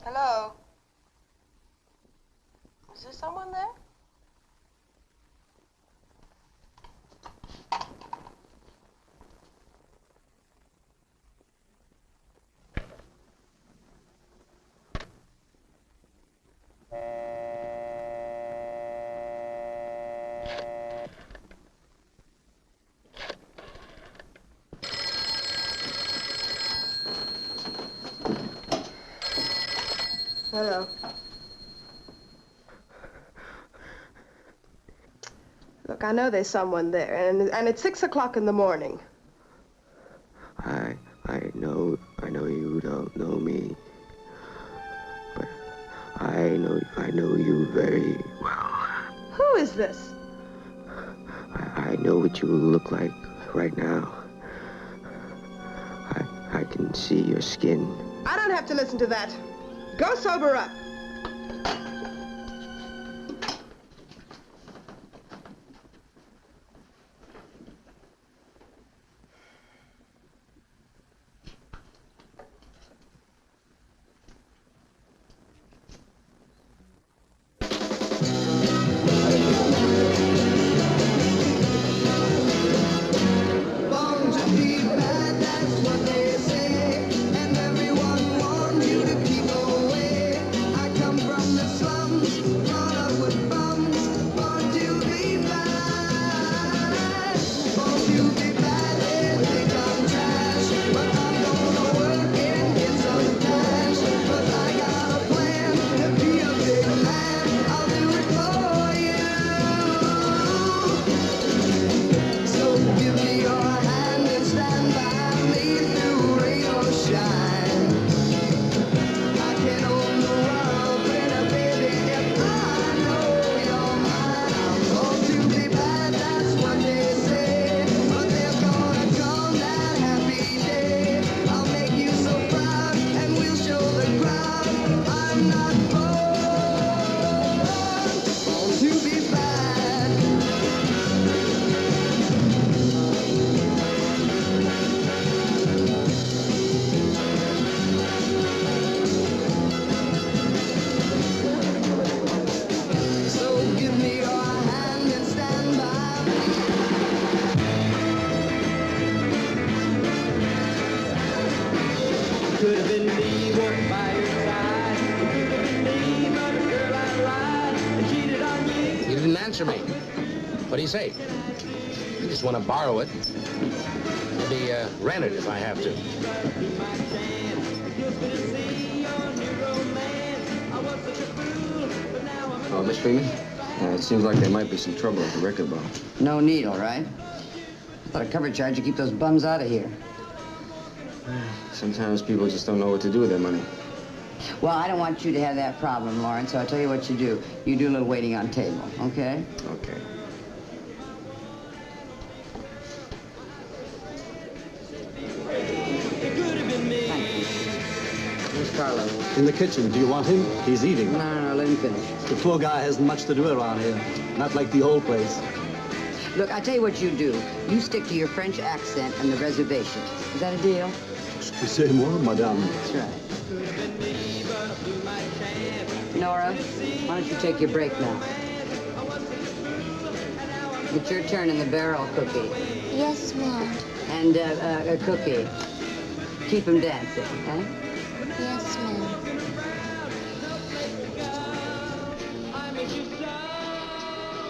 Hello? Is there someone there? Hello. Look, I know there's someone there, and it's 6 o'clock in the morning. I know you don't know me, but I know you very well. Who is this? I know what you look like right now. I can see your skin. I don't have to listen to that. Go sober up. You didn't answer me. What do you say? I just want to borrow it. Maybe rent it if I have to. Oh, Miss Freeman? It seems like there might be some trouble at the record bar. No needle, right? I thought a cover charge would keep those bums out of here. Sometimes people just don't know what to do with their money. Well, I don't want you to have that problem, Lawrence, so I'll tell you what you do. You do a little waiting on table, okay? Okay. Where's Carlo? In the kitchen. Do you want him? He's eating. No, let him finish. The poor guy hasn't much to do around here. Not like the old place. Look, I'll tell you what you do. You stick to your French accent and the reservation. Is that a deal? Excusez-moi, madame. That's right. Nora, why don't you take your break now? It's your turn in the barrel, Cookie. Yes, Mom. And, Cookie, keep him dancing, okay? Yes, Mom.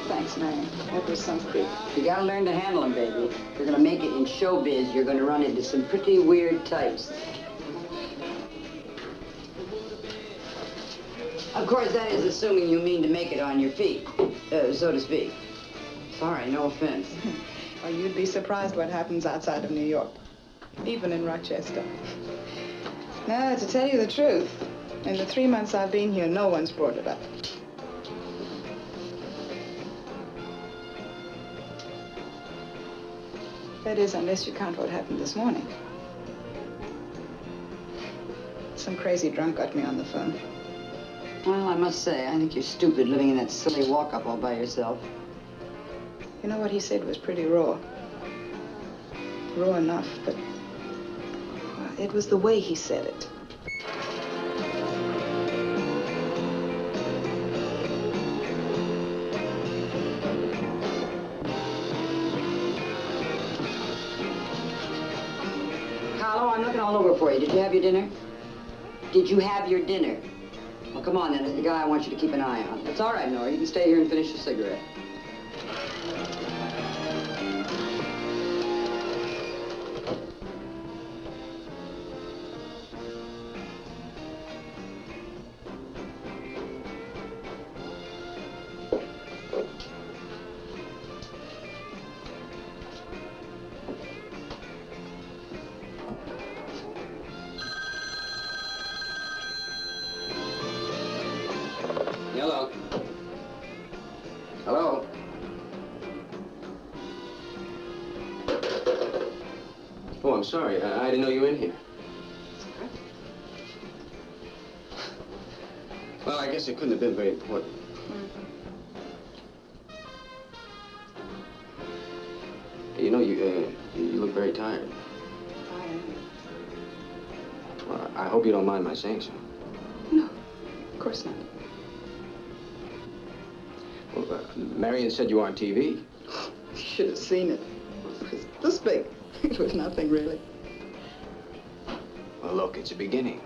Thanks, man. That was something. You gotta learn to handle them, baby. If you're gonna make it in showbiz, you're gonna run into some pretty weird types. Of course, that is assuming you mean to make it on your feet, so to speak. Sorry, no offense. Well, you'd be surprised what happens outside of New York, even in Rochester. No, to tell you the truth, in the 3 months I've been here, no one's brought it up. That is, unless you count what happened this morning. Some crazy drunk got me on the phone. Well, I must say, I think you're stupid living in that silly walk-up all by yourself. You know what he said was pretty raw. Raw enough, but well, it was the way he said it. Carlo, I'm looking all over for you. Did you have your dinner? Did you have your dinner? Well, come on, then. There's a guy I want you to keep an eye on. It's all right, Nora. You can stay here and finish your cigarette. Hello. Hello. Oh, I'm sorry. I didn't know you were in here. Well, I guess it couldn't have been very important. You know, you look very tired. I am. Well, I hope you don't mind my saying so. No, of course not. Well, Marion said you were on TV. You should have seen it. It was this big. It was nothing, really. Well, look, it's a beginning.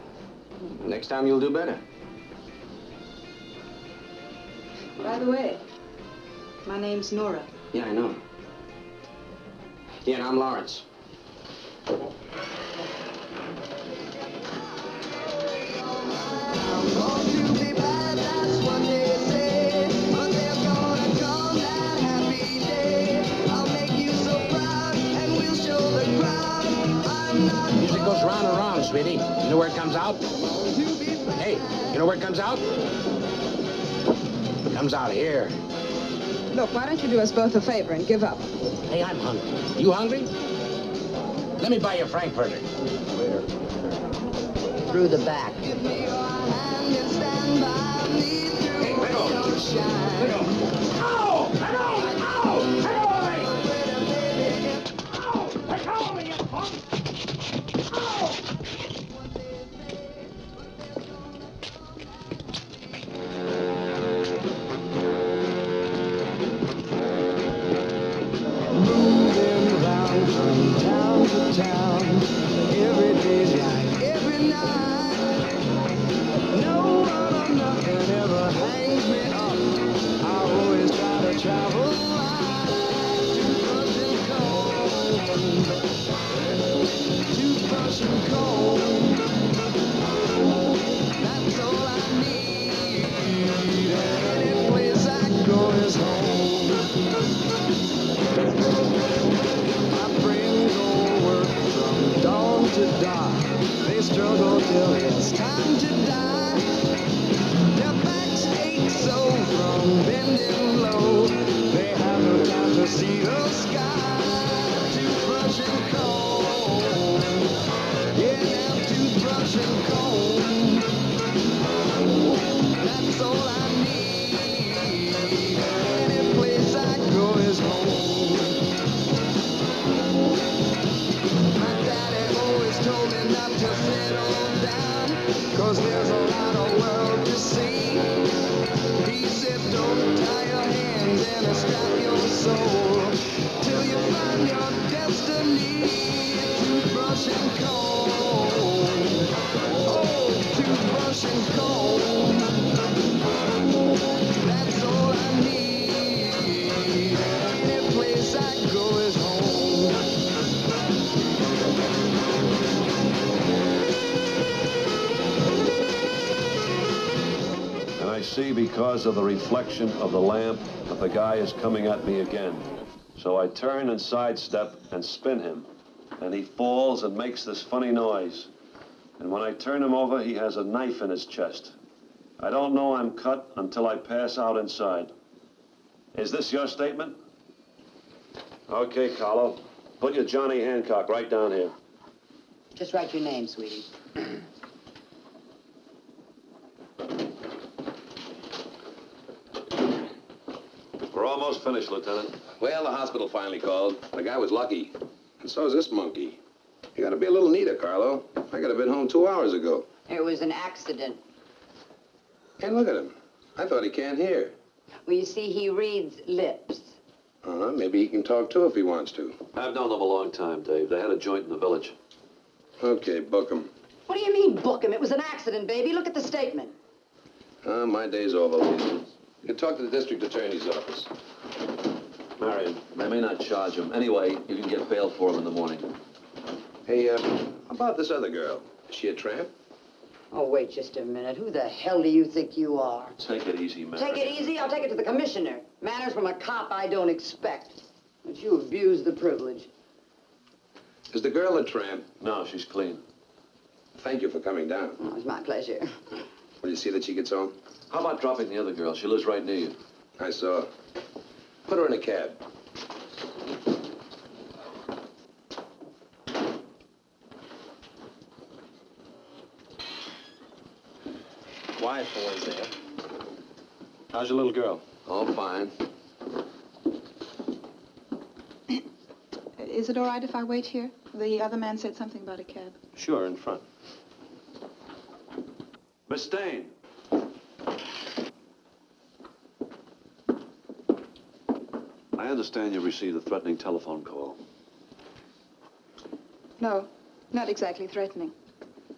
Next time you'll do better. By the way, my name's Nora. Yeah, I know. Yeah, and I'm Lawrence. Music goes round and round, sweetie. You know where it comes out? Hey, you know where it comes out? It comes out here. Look, why don't you do us both a favor and give up? Hey, I'm hungry. You hungry? Let me buy you a frankfurter. Through the back. Hey, let go. Let go. Ow! Let go! Ow! Let go of me! Ow! Let go of me, you punk! Ow! Moving around from town to town, every day's like every night. till it's time to die. Their backs ache so from bending low. They have no time to see the sky. Toothbrush and comb. Yeah, now toothbrush and comb. That's all I need. Any place I go is home. My daddy always told me not to settle down, 'cause there's a lot of world to see. He said don't tie your hands and strap your soul till you find your destiny. Toothbrush and comb. Oh, toothbrush and comb. That's all I need. Any place I go is home. And I see, because of the reflection of the lamp, that the guy is coming at me again. So I turn and sidestep and spin him, and he falls and makes this funny noise. And when I turn him over, he has a knife in his chest. I don't know I'm cut until I pass out inside. Is this your statement? Okay, Carlo. Put your Johnny Hancock right down here. Just write your name, sweetie. We're almost finished, Lieutenant. Well, the hospital finally called. The guy was lucky. And so is this monkey. You gotta be a little neater, Carlo. I could have been home 2 hours ago. It was an accident. Hey, look at him. I thought he can't hear. Well, you see, he reads lips. Maybe he can talk too if he wants to. I've known them a long time, Dave. They had a joint in the village. Okay, book him. What do you mean, book him? It was an accident, baby. Look at the statement. My day's over, Lisa. You can talk to the district attorney's office. Marion, they may not charge him. Anyway, you can get bail for him in the morning. Hey, how about this other girl? Is she a tramp? Oh, wait just a minute. Who the hell do you think you are? Take it easy, Marion. Take it easy? I'll take it to the commissioner. Manners from a cop I don't expect. But you abuse the privilege. Is the girl a tramp? No, she's clean. Thank you for coming down. Oh, it's my pleasure. Will you see that she gets home? How about dropping the other girl? She lives right near you. I saw. Put her in a cab. Quiet boys there. How's your little girl? All fine. Is it all right if I wait here? The other man said something about a cab. Sure, in front. Miss Dane. I understand you received a threatening telephone call. No, not exactly threatening.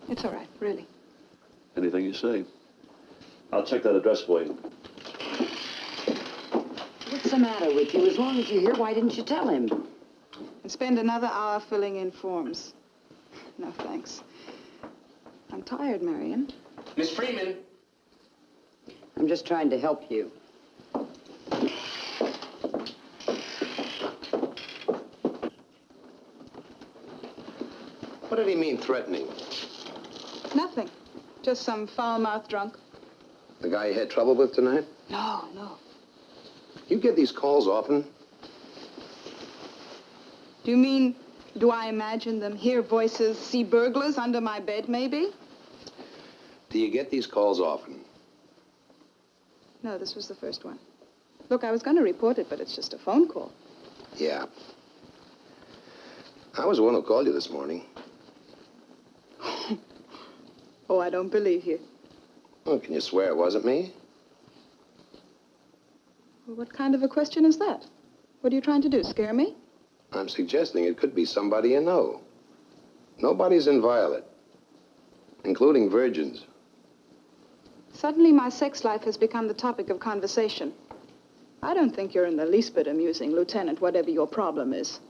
It's all right, really. Anything you say. I'll check that address for you. What's the matter with you? As long as you're here, why didn't you tell him? And spend another hour filling in forms. No, thanks. I'm tired, Marion. Miss Freeman. I'm just trying to help you. What did he mean, threatening? Nothing. Just some foul-mouthed drunk. The guy you had trouble with tonight? No, no. You get these calls often? Do you mean, do I imagine them, hear voices, see burglars under my bed, maybe? Do you get these calls often? No, this was the first one. Look, I was going to report it, but it's just a phone call. Yeah. I was the one who called you this morning. Oh, I don't believe you. Oh, can you swear it wasn't me? Well, what kind of a question is that? What are you trying to do, scare me? I'm suggesting it could be somebody you know. Nobody's inviolate, including virgins. Suddenly, my sex life has become the topic of conversation. I don't think you're in the least bit amusing, Lieutenant, whatever your problem is.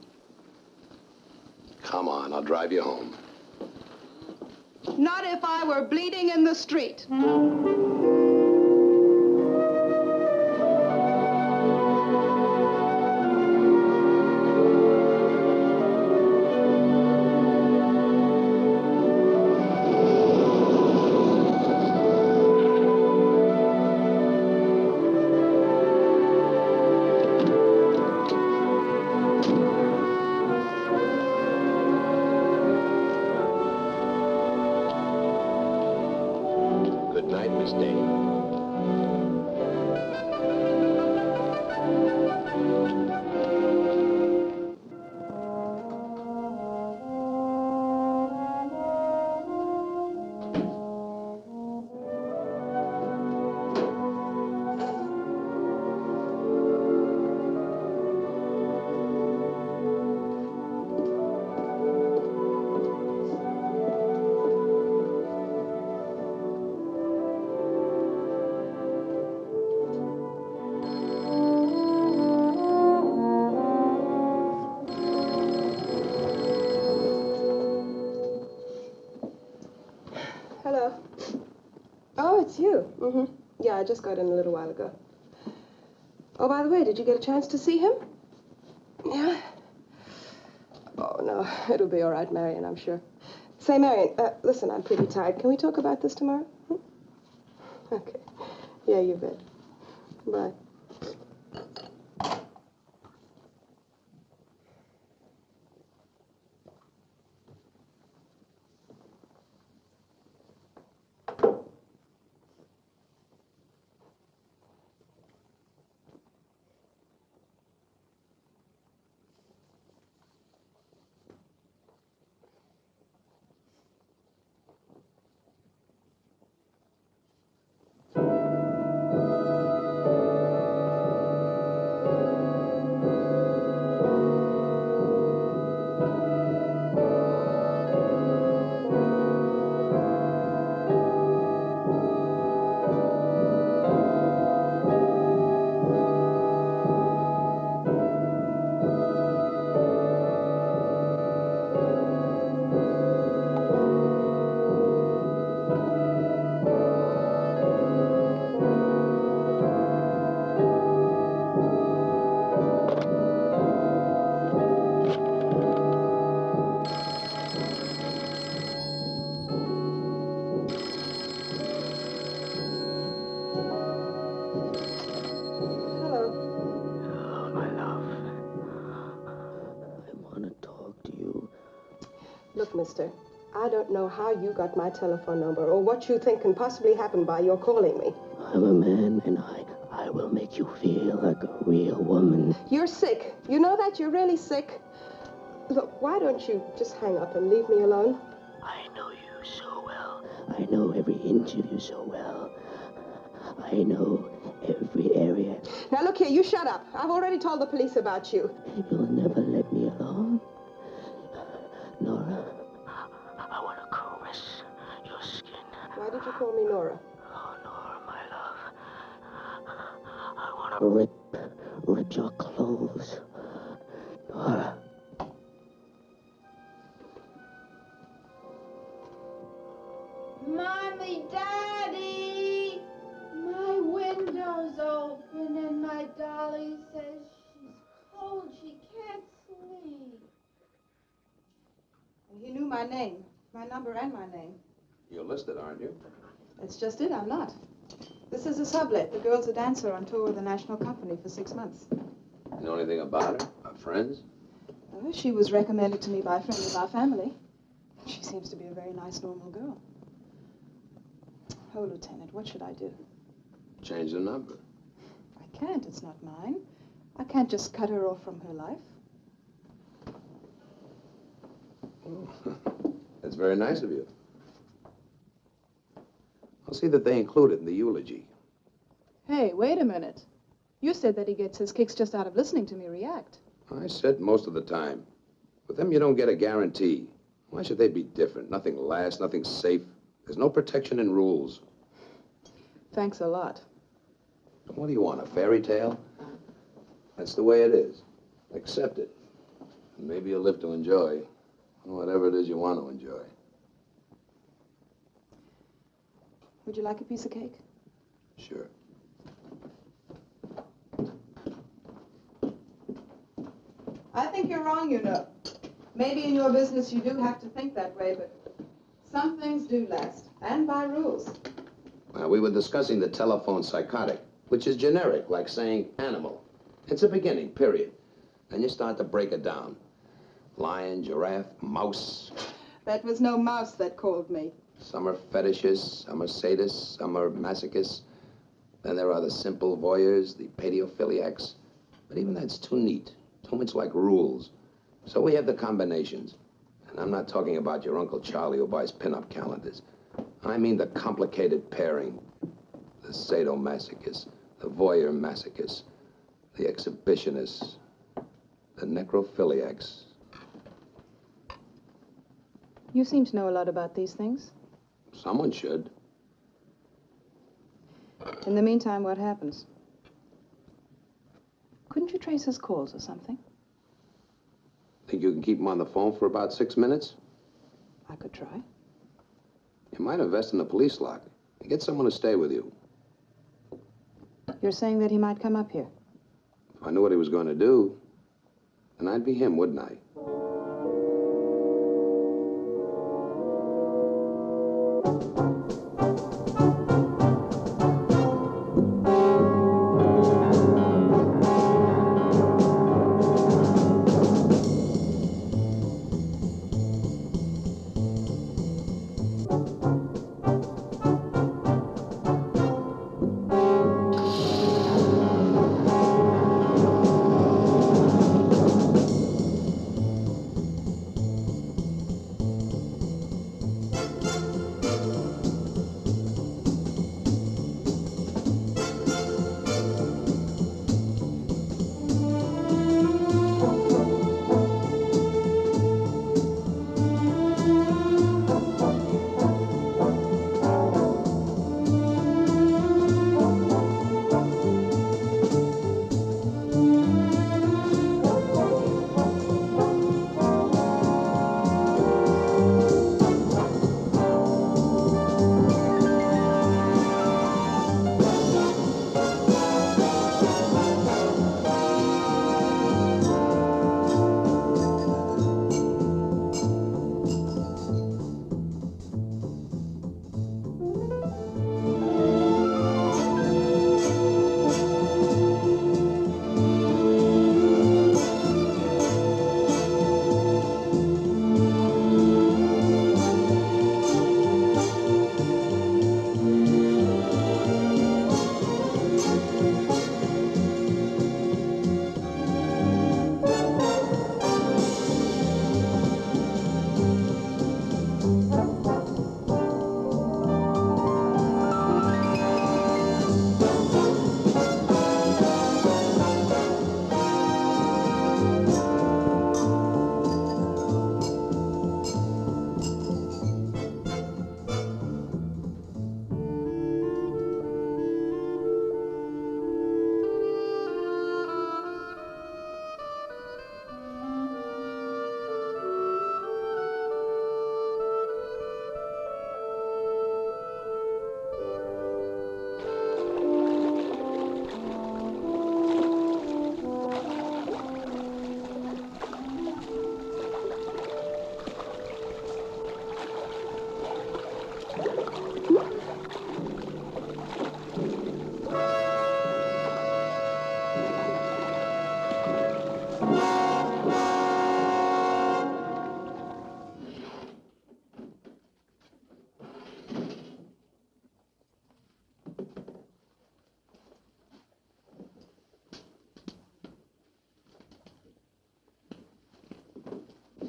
Come on, I'll drive you home. Not if I were bleeding in the street. night, Miss Dane. Hello. Oh, it's you. Mm-hmm. Yeah, I just got in a little while ago. Oh, by the way, did you get a chance to see him? Yeah? Oh, no, it'll be all right, Marion, I'm sure. Say, Marion, listen, I'm pretty tired. Can we talk about this tomorrow? Hmm? Okay. Yeah, you bet. Bye. Look, mister, I don't know how you got my telephone number or what you think can possibly happen by your calling me. I'm a man, and I will make you feel like a real woman. You're sick. You know that? You're really sick. Look, why don't you just hang up and leave me alone? I know you so well. I know every inch of you so well. I know every area. Now, look here, you shut up. I've already told the police about you. You'll never let me alone. Nora, I want to caress your skin. Why did you call me Nora? Oh, Nora, my love. I want to rip your clothes. Nora. Mommy, Daddy! My window's open and my dolly says she's cold. She can't sleep. He knew my name, my number and my name. You're listed, aren't you? That's just it, I'm not. This is a sublet. The girl's a dancer on tour with the national company for 6 months. You know anything about her? Our friends? She was recommended to me by a friend of our family. She seems to be a very nice, normal girl. Oh, Lieutenant, what should I do? Change the number. I can't. It's not mine. I can't just cut her off from her life. That's very nice of you. I'll see that they include it in the eulogy. Hey, wait a minute. You said that he gets his kicks just out of listening to me react. I said most of the time. With them, you don't get a guarantee. Why should they be different? Nothing lasts, nothing safe. There's no protection in rules. Thanks a lot. What do you want, a fairy tale? That's the way it is. Accept it. And maybe you'll live to enjoy whatever it is you want to enjoy. Would you like a piece of cake? Sure. I think you're wrong, you know. Maybe in your business you do have to think that way, but some things do last, and by rules. Well, we were discussing the telephone psychotic, which is generic, like saying animal. It's a beginning, period. Then you start to break it down. Lion, giraffe, mouse. That was no mouse that called me. Some are fetishists, some are sadists, some are masochists. Then there are the simple voyeurs, the pediophiliacs. But even that's too neat, too much like rules. So we have the combinations. And I'm not talking about your Uncle Charlie who buys pin-up calendars. I mean the complicated pairing. The sadomasochists, the voyeur masochists, the exhibitionists, the necrophiliacs. You seem to know a lot about these things. Someone should. In the meantime, what happens? Couldn't you trace his calls or something? Think you can keep him on the phone for about 6 minutes? I could try. You might invest in a police lock and get someone to stay with you. You're saying that he might come up here? If I knew what he was going to do, then I'd be him, wouldn't I?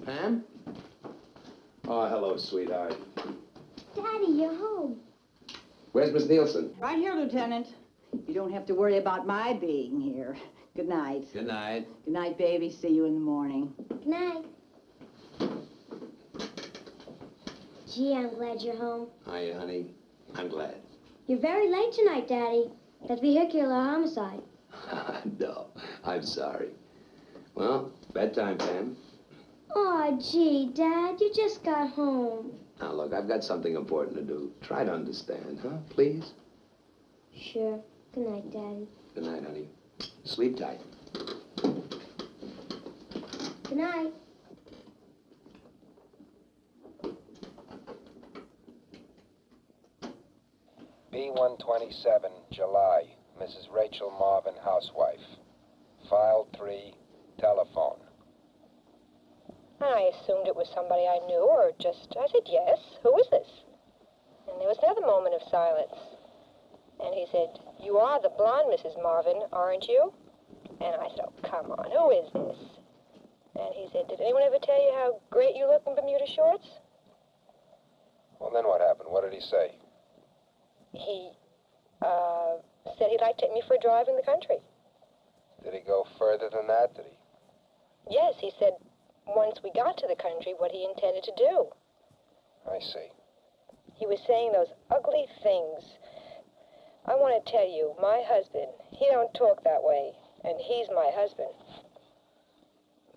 Pam? Oh, hello, sweetheart. Daddy, you're home. Where's Miss Nielsen? Right here, Lieutenant. You don't have to worry about my being here. Good night. Good night. Good night, baby. See you in the morning. Good night. Gee, I'm glad you're home. Hiya, honey. I'm glad. You're very late tonight, Daddy. That vehicular homicide. No, I'm sorry. Well, bedtime, Pam. Aw, gee, Dad, you just got home. Now, look, I've got something important to do. Try to understand, huh? Please? Sure. Good night, Daddy. Good night, honey. Sleep tight. Good night. B-127, July. Mrs. Rachel Marvin, housewife. File 3, telephone. I assumed it was somebody I knew, or just, I said yes. Who is this? And there was another moment of silence. And he said, "You are the blonde Mrs. Marvin, aren't you?" And I said, "Oh, come on, who is this?" And he said, "Did anyone ever tell you how great you look in Bermuda shorts?" Well, then what happened? What did he say? He, said he'd like to take me for a drive in the country. Did he go further than that? Did he? Yes, he said once we got to the country what he intended to do. I see. He was saying those ugly things. I want to tell you, my husband, he don't talk that way, and he's my husband.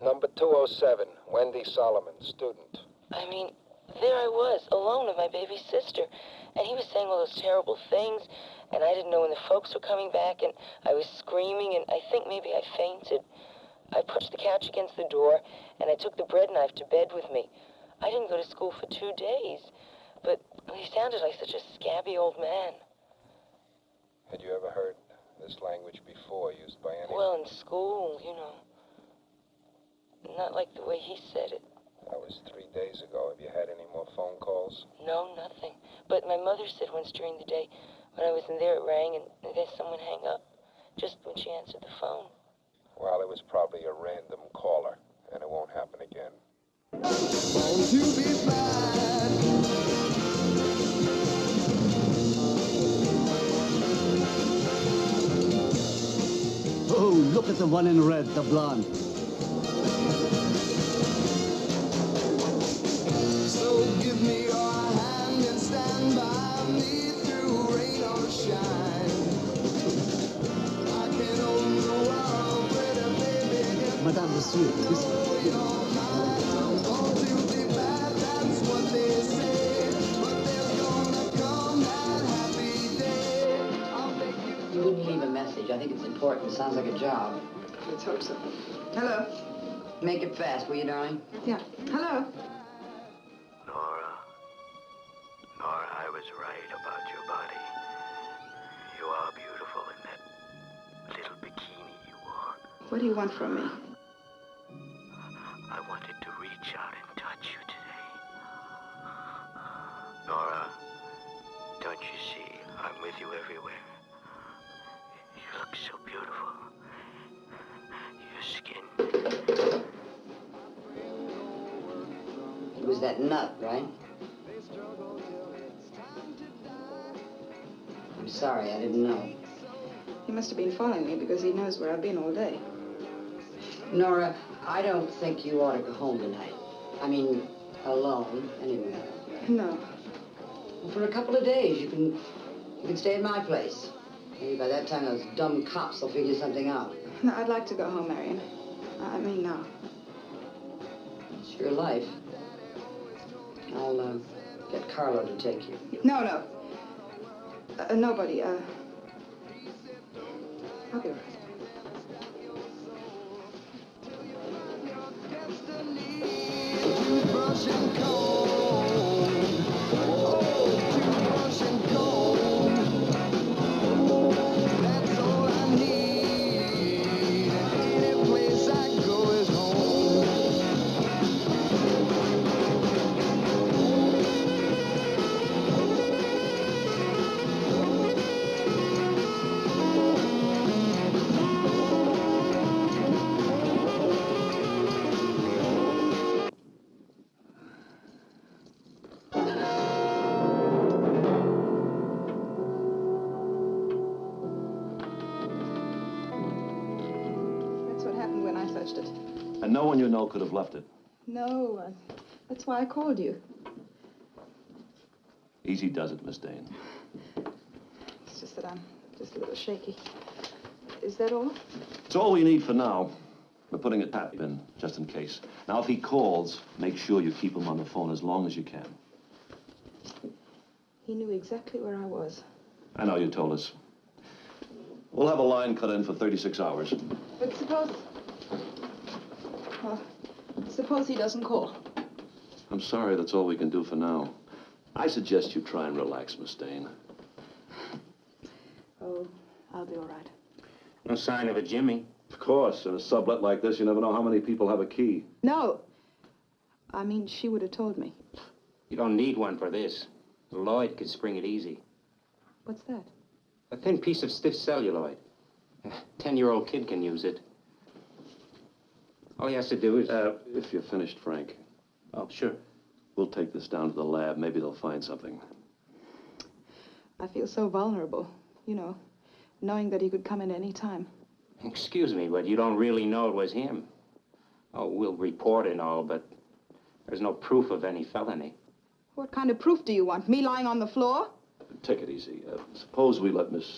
Number 207, Wendy Solomon, student. I mean, there I was, alone with my baby sister, and he was saying all those terrible things, and I didn't know when the folks were coming back, and I was screaming, and I think maybe I fainted. I pushed the couch against the door, and I took the bread knife to bed with me. I didn't go to school for 2 days, but he sounded like such a scabby old man. Had you ever heard this language before, used by anyone? Well, in school, you know. Not like the way he said it. That was 3 days ago. Have you had any more phone calls? No, nothing. But my mother said once during the day, when I was in there, it rang, and I guess someone hang up, just when she answered the phone. Well, it was probably a random caller, and it won't happen again. Oh, look at the one in red, the blonde. So give me your hand and stand by me through rain or shine. I can own the world, pretty baby. Madame, monsieur, this... That's what they say, but there's gonna come that happy day. I'll make You wouldn't leave a message. I think it's important. Sounds like a job. Let's hope so. Hello? Make it fast, will you, darling? Yeah. Hello? Nora, I was right about your body. You are beautiful in that little bikini you wore. What do you want from me? I wanted to reach out and touch you today. Nora, don't you see I'm with you everywhere? You look so beautiful. Your skin. It was that nut, right? I'm sorry, I didn't know. He must have been following me because he knows where I've been all day. Nora, I don't think you ought to go home tonight. I mean, alone, anyway. No. Well, for a couple of days, you can stay at my place. Maybe by that time those dumb cops will figure something out. No, I'd like to go home, Marion. I mean, now. It's your life. I'll get Carlo to take you. No. Nobody, I'll be all right. Brush and comb. Oh, toothbrush and comb. That's all I need. Any place I go is home. That's what happened when I touched it. And no one you know could have left it. No, that's why I called you. Easy does it, Miss Dane. It's just that I'm just a little shaky. Is that all? It's all we need for now. We're putting a tap in, just in case. Now, if he calls, make sure you keep him on the phone as long as you can. He knew exactly where I was. I know you told us. We'll have a line cut in for 36 hours. But suppose he doesn't call. I'm sorry, that's all we can do for now. I suggest you try and relax, Miss Dane. Oh, I'll be all right. No sign of a Jimmy. Of course, in a sublet like this, you never know how many people have a key. No. I mean, she would have told me. You don't need one for this. Lloyd could spring it easy. What's that? A thin piece of stiff celluloid. A 10-year-old kid can use it. All he has to do is... If you're finished, Frank. Oh, sure. We'll take this down to the lab. Maybe they'll find something. I feel so vulnerable, you know, knowing that he could come in any time. Excuse me, but you don't really know it was him. Oh, we'll report and all, but there's no proof of any felony. What kind of proof do you want? Me lying on the floor? Take it easy. Suppose we let Miss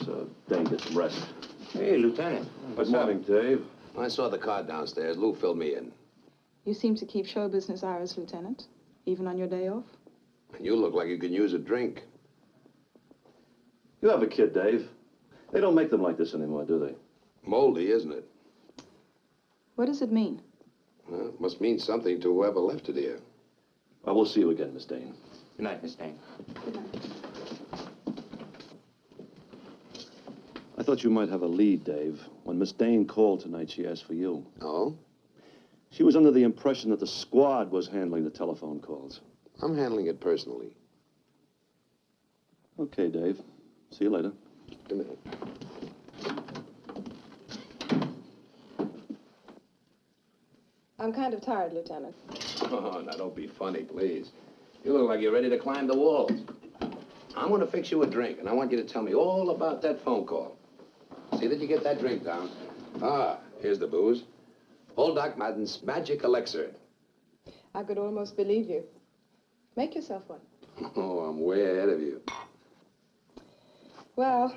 Dane get some rest. Hey, Lieutenant. Good morning, Dave. I saw the car downstairs. Lou filled me in. You seem to keep show business hours, Lieutenant, even on your day off. And you look like you could use a drink. You have a kid, Dave. They don't make them like this anymore, do they? Moldy, isn't it? What does it mean? Well, it must mean something to whoever left it here. Well, we'll see you again, Miss Dane. Good night, Miss Dane. Good night. I thought you might have a lead, Dave. When Miss Dane called tonight, she asked for you. Oh? She was under the impression that the squad was handling the telephone calls. I'm handling it personally. Okay, Dave. See you later. Good night. I'm kind of tired, Lieutenant. Oh, now don't be funny, please. You look like you're ready to climb the walls. I'm going to fix you a drink, and I want you to tell me all about that phone call. See that you get that drink down. Ah, here's the booze. Old Doc Madden's magic elixir. I could almost believe you. Make yourself one. Oh, I'm way ahead of you. Well,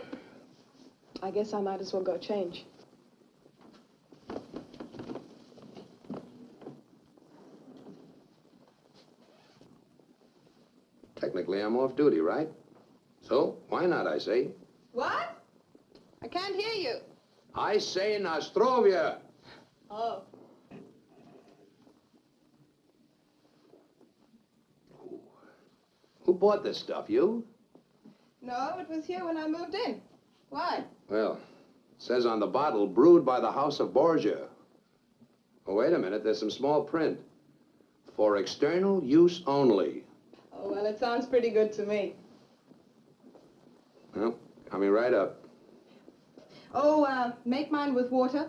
I guess I might as well go change. Technically, I'm off duty, right? So, why not, I say? What? I can't hear you. I say Nostrovia. Oh. Who bought this stuff, you? No, it was here when I moved in. Why? Well, it says on the bottle, brewed by the House of Borgia. Oh, wait a minute, there's some small print. For external use only. Oh, well, it sounds pretty good to me. Well, coming right up. Oh, make mine with water.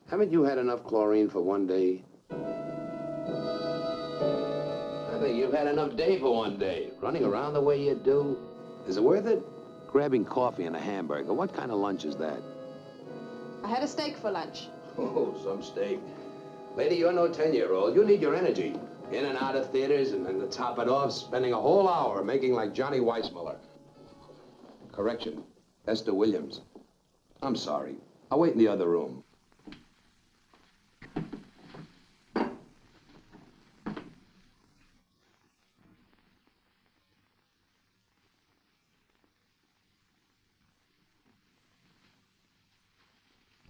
Haven't you had enough chlorine for one day? I think you've had enough day for one day. Running around the way you do. Is it worth it? Grabbing coffee and a hamburger. What kind of lunch is that? I had a steak for lunch. Oh, some steak. Lady, you're no 10-year-old. You need your energy. In and out of theaters, and then to top it off, spending a whole hour making like Johnny Weissmuller. Correction, Esther Williams. I'm sorry. I'll wait in the other room.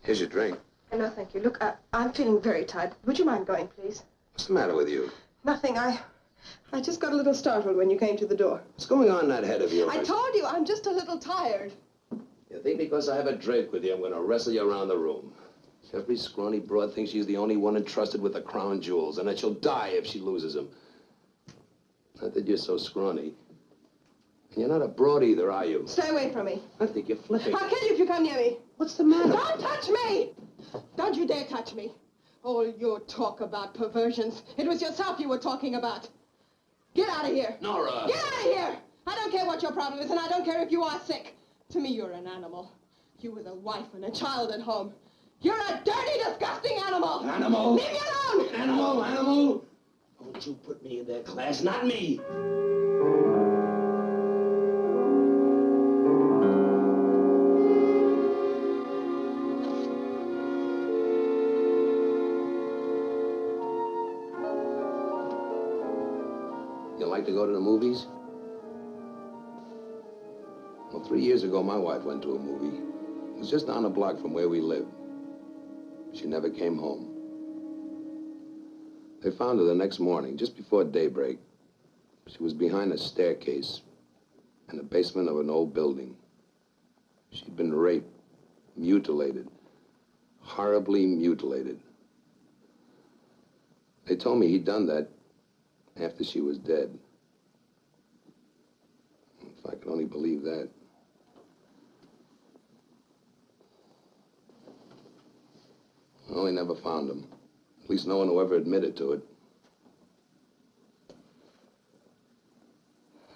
Here's your drink. No, thank you. Look, I'm feeling very tired. Would you mind going, please? What's the matter with you? Nothing. I just got a little startled when you came to the door. What's going on in that head of yours? I told you, I'm just a little tired. You think because I have a drape with you, I'm going to wrestle you around the room. Every scrawny broad thinks she's the only one entrusted with the crown jewels, and that she'll die if she loses them. Not that you're so scrawny. And you're not a broad either, are you? Stay away from me. I think you're flipping. I'll kill you if you come near me. What's the matter? Don't touch me! Don't you dare touch me. All your talk about perversions. It was yourself you were talking about. Get out of here. Nora! Get out of here! I don't care what your problem is, and I don't care if you are sick. To me, you're an animal. You with a wife and a child at home. You're a dirty, disgusting animal! Animal! Leave me alone! Animal, animal! Don't you put me in that class, not me! You like to go to the movies? Well, 3 years ago, my wife went to a movie. It was just down the block from where we lived. She never came home. They found her the next morning, just before daybreak. She was behind a staircase in the basement of an old building. She'd been raped, mutilated, horribly mutilated. They told me he'd done that after she was dead. If I could only believe that. Well, they never found him. At least no one who ever admitted to it.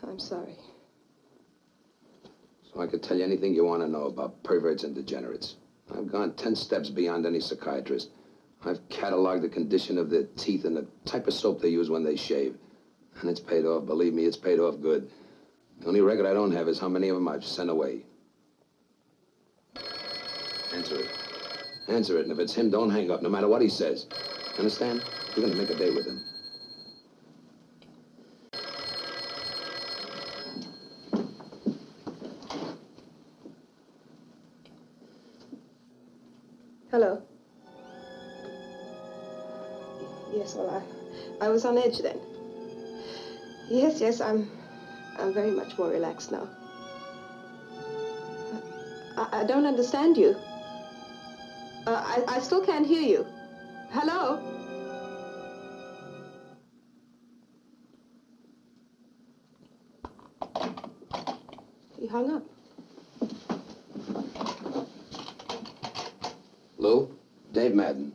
I'm sorry. So I could tell you anything you want to know about perverts and degenerates. I've gone 10 steps beyond any psychiatrist. I've cataloged the condition of their teeth and the type of soap they use when they shave. And it's paid off. Believe me, it's paid off good. The only record I don't have is how many of them I've sent away. Answer it. Answer it, and if it's him, don't hang up, no matter what he says. Understand? You're gonna make a day with him. Hello. Yes, well, I was on edge then. Yes, I'm very much more relaxed now. I don't understand you. I still can't hear you. Hello? He hung up. Lou? Dave Madden.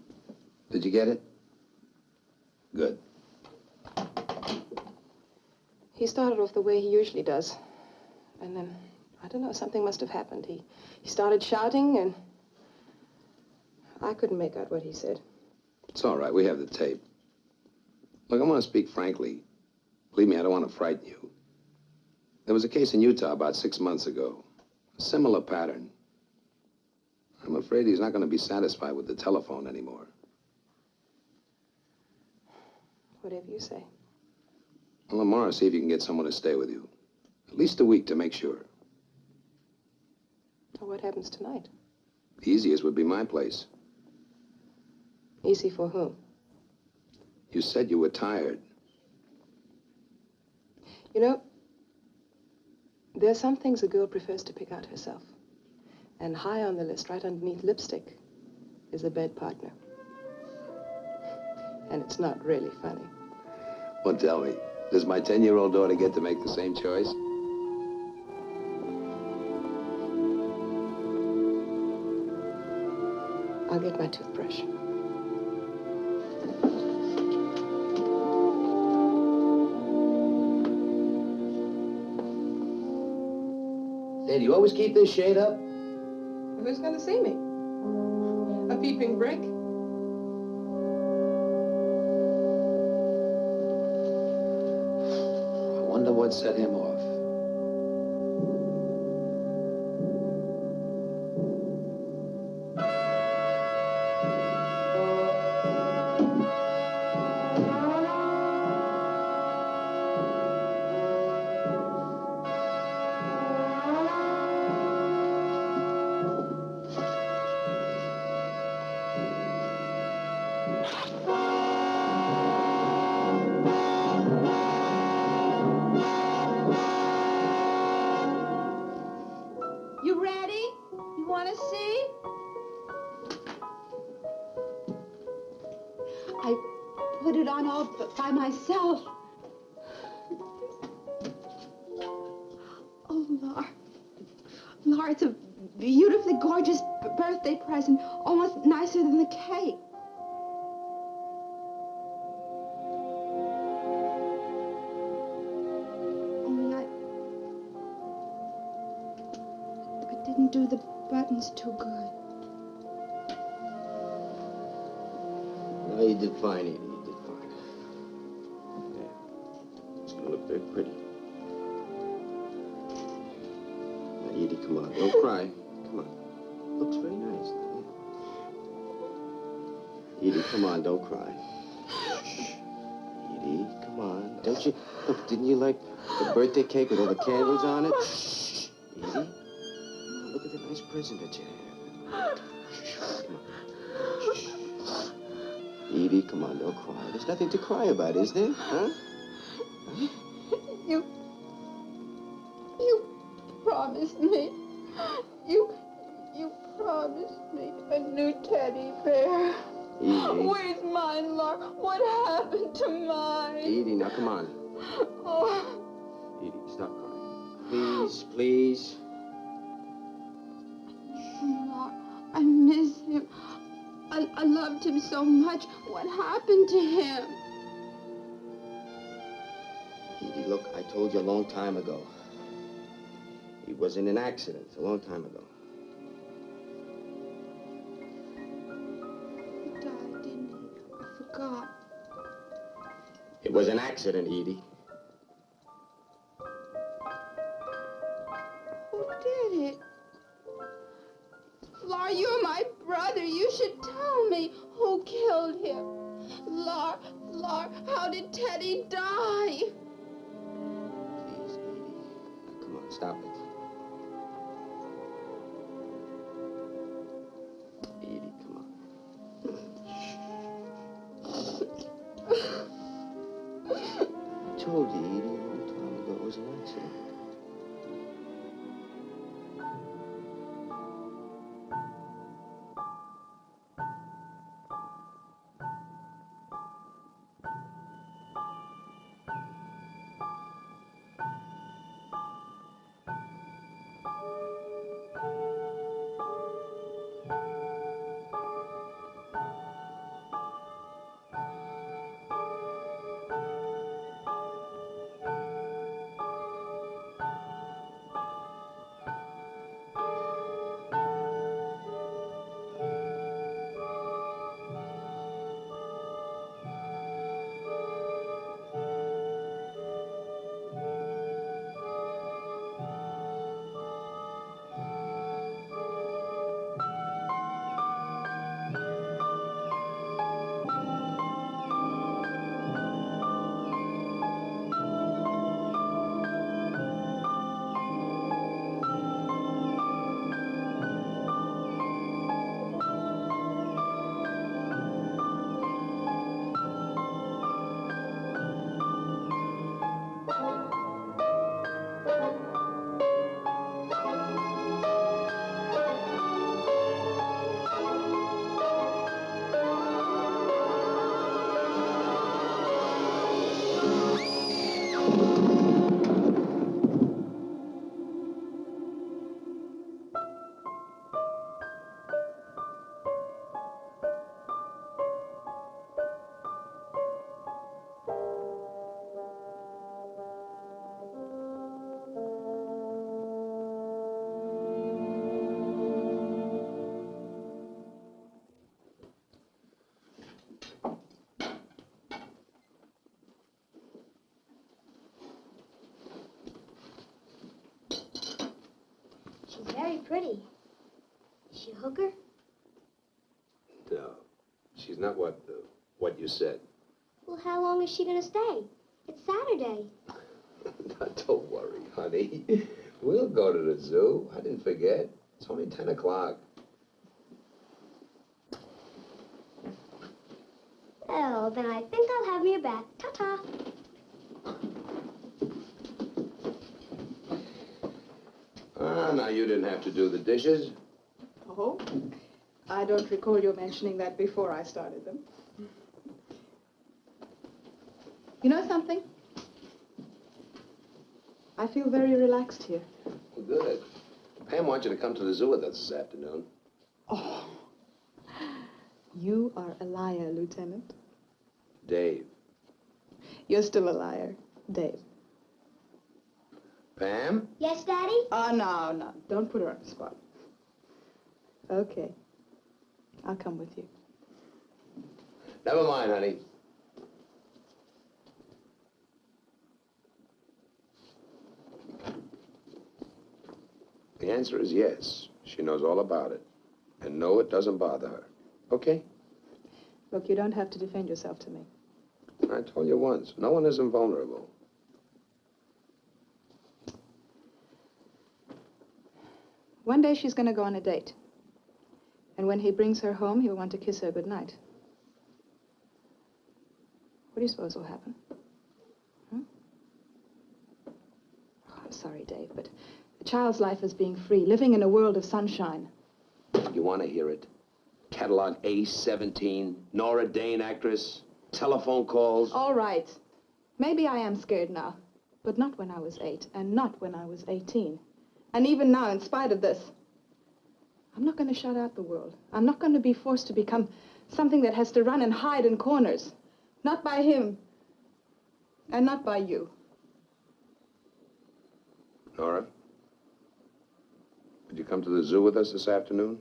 Did you get it? Good. He started off the way he usually does. And then, I don't know, something must have happened. He started shouting, and I couldn't make out what he said. It's all right. We have the tape. Look, I want to speak frankly. Believe me, I don't want to frighten you. There was a case in Utah about 6 months ago. A similar pattern. I'm afraid he's not going to be satisfied with the telephone anymore. Whatever you say. Well, tomorrow, see if you can get someone to stay with you. At least a week to make sure. Well, what happens tonight? The easiest would be my place. Easy for whom? You said you were tired. You know, there are some things a girl prefers to pick out herself. And high on the list, right underneath lipstick, is a bed partner. And it's not really funny. Well, tell me, does my 10-year-old daughter get to make the same choice? I'll get my toothbrush. Hey, do you always keep this shade up? Who's gonna see me? A peeping brick? I wonder what set him off. You ready? You want to see? I put it on all by myself. Oh, Laura. Laura, it's a beautifully gorgeous birthday present, almost nicer than the cake. Only I didn't do the buttons too good. No, you did fine, Edie. You did fine. Yeah. It's gonna look very pretty. Now, Edie, come on. Don't cry. Come on. Looks very nice. Yeah. Edie, come on. Don't cry. Edie, come on. Don't you... Look, didn't you like the birthday cake with all the candles on it? Shh. Edie, come on. Look at the nice present that you have. Come on. Shh. Edie, come on, don't cry. There's nothing to cry about, is there? Huh? You promised me. You promised me a new teddy bear. Edie. Where's mine, Laura? What happened to mine? Edie, now come on. Oh. Edie, stop crying. Please, please. Laura, I miss him. I loved him so much. What happened to him? Edie, look, I told you a long time ago. He was in an accident a long time ago. He died, didn't he? I forgot. It was an accident, Edie. Who did it? Laura, you're my brother. You should tell me who killed him. Laura, how did Teddy die? Please, Edie. Now, come on, stop it. Edie, come on. I told you, Edie, a long time ago it was an accident. She's very pretty. Is she a hooker? No, she's not what you said. Well, how long is she going to stay? It's Saturday. Don't worry, honey. We'll go to the zoo. I didn't forget. It's only 10 o'clock. Oh, then I think I'll have me a bath. Ta-ta. Now you didn't have to do the dishes. Oh? I don't recall you mentioning that before I started them. You know something? I feel very relaxed here. Well, good. Pam wants you to come to the zoo with us this afternoon. Oh. You are a liar, Lieutenant. Dave. You're still a liar, Dave. Pam? Yes, Daddy? Oh, no. Don't put her on the spot. Okay. I'll come with you. Never mind, honey. The answer is yes. She knows all about it. And no, it doesn't bother her. Okay? Look, you don't have to defend yourself to me. I told you once, no one is invulnerable. One day she's going to go on a date. And when he brings her home, he'll want to kiss her goodnight. What do you suppose will happen? Hmm? Oh, I'm sorry, Dave, but a child's life is being free, living in a world of sunshine. You want to hear it? Catalog A17, Nora Dane actress. telephone calls. All right. Maybe I am scared now, but not when I was 8, and not when I was 18. And even now, in spite of this, I'm not going to shut out the world. I'm not going to be forced to become something that has to run and hide in corners. Not by him, and not by you. Nora, would you come to the zoo with us this afternoon?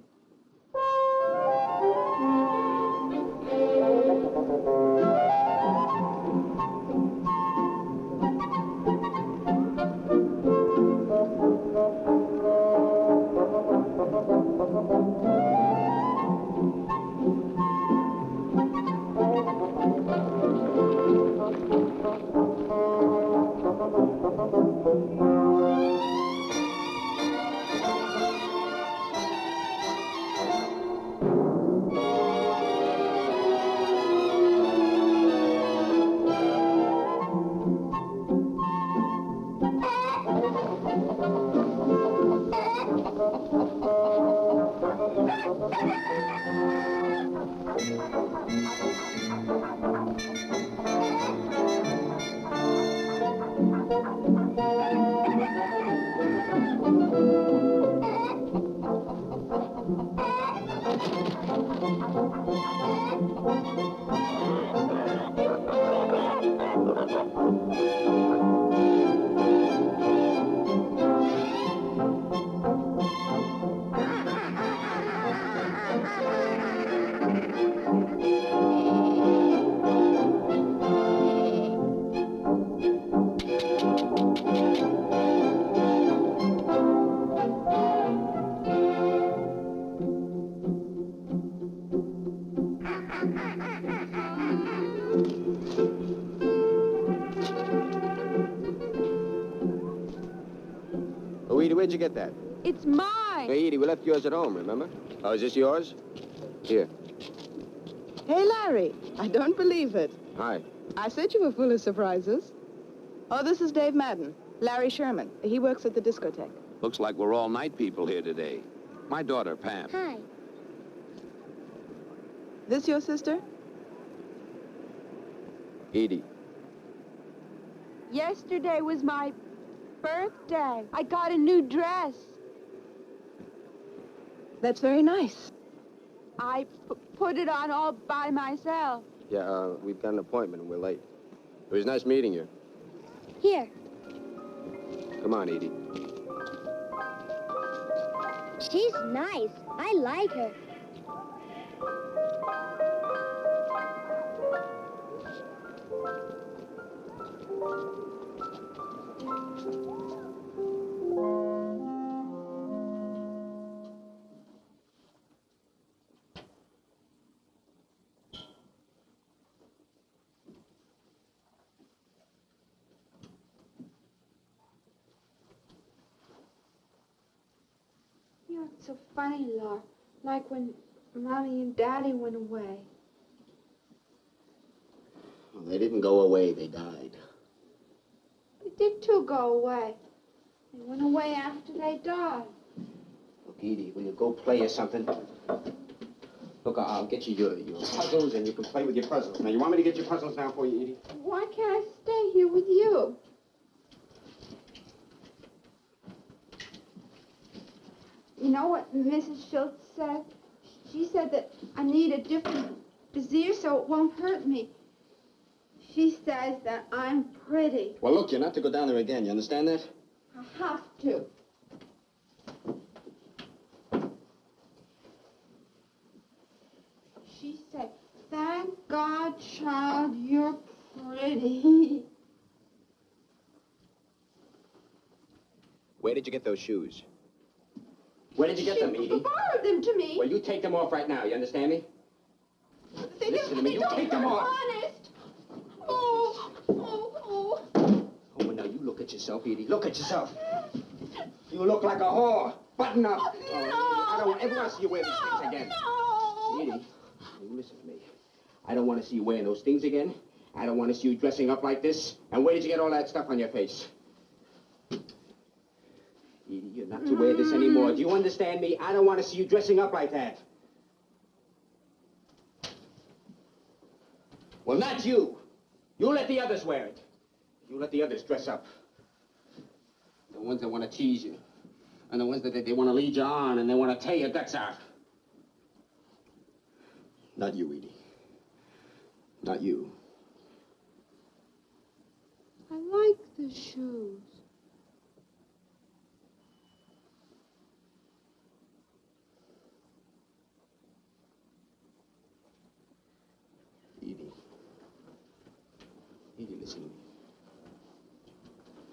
Edie, where'd you get that? It's mine. Hey, Edie, we left yours at home, remember? Oh, is this yours? Here. Hey, Larry, I don't believe it. Hi. I said you were full of surprises. Oh, this is Dave Madden, Larry Sherman. He works at the discotheque. Looks like we're all night people here today. My daughter, Pam. Hi. This your sister? Edie. Yesterday was my birthday. I got a new dress. That's very nice. I put it on all by myself. Yeah, we've got an appointment and we're late. It was nice meeting you. Here. Come on, Edie. She's nice. I like her. You're so funny, Laura. Like when Mommy and Daddy went away. Well, they didn't go away, they died. They did too go away. They went away after they died. Look, Edie, will you go play or something? Look, I'll get you your puzzles and you can play with your puzzles. Now, you want me to get your puzzles down for you, Edie? Why can't I stay here with you? You know what Mrs. Schultz said? She said that I need a different brassiere so it won't hurt me. She says that I'm pretty. Well, look, you're not to go down there again. You understand that? I have to. She said, thank God, child, you're pretty. Where did you get those shoes? Where did you get them, Edie? She borrowed them to me. Well, you take them off right now. You understand me? Listen to me. You take them off. Honest. Oh. Oh, well, now you look at yourself, Edie. Look at yourself. You look like a whore. Button up. Oh, I don't ever want to see you wear these things again. No. Edie, you listen to me. I don't want to see you wearing those things again. I don't want to see you dressing up like this. And where did you get all that stuff on your face? Edie, you're not to wear this anymore. Do you understand me? I don't want to see you dressing up like that. Well, not you. You let the others wear it. You let the others dress up. The ones that want to tease you. And the ones that they want to lead you on and they want to tear your guts out. Not you, Edie. Not you. I like the shoes. Edie. Edie, listen to me.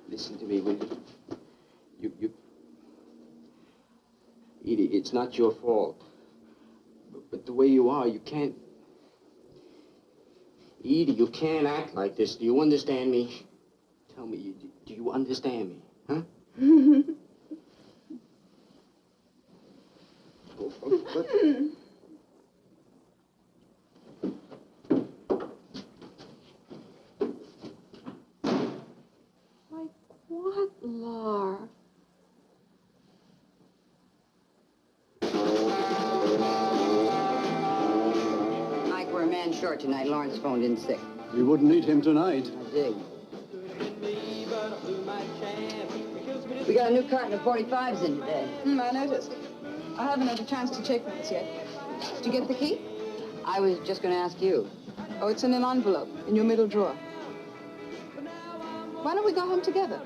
Listen to me, will you? Edie, it's not your fault. But the way you are, you can't... Edie, you can't act like this. Do you understand me? Tell me, do you understand me? Huh? Like what, Lar? Mike, we're a man short tonight. Lawrence phoned in sick. We wouldn't need him tonight. I dig. We got a new carton of 45s in today. I noticed. I haven't had a chance to check those yet. Did you get the key? I was just going to ask you. Oh, it's in an envelope in your middle drawer. Why don't we go home together?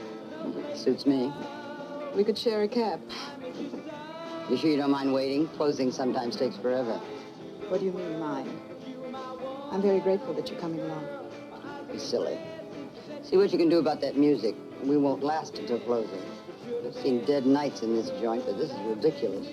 Suits me. We could share a cab. You sure you don't mind waiting? Closing sometimes takes forever. What do you mean, mine? I'm very grateful that you're coming along. Be silly. See what you can do about that music. We won't last until closing. I've seen dead nights in this joint, but this is ridiculous.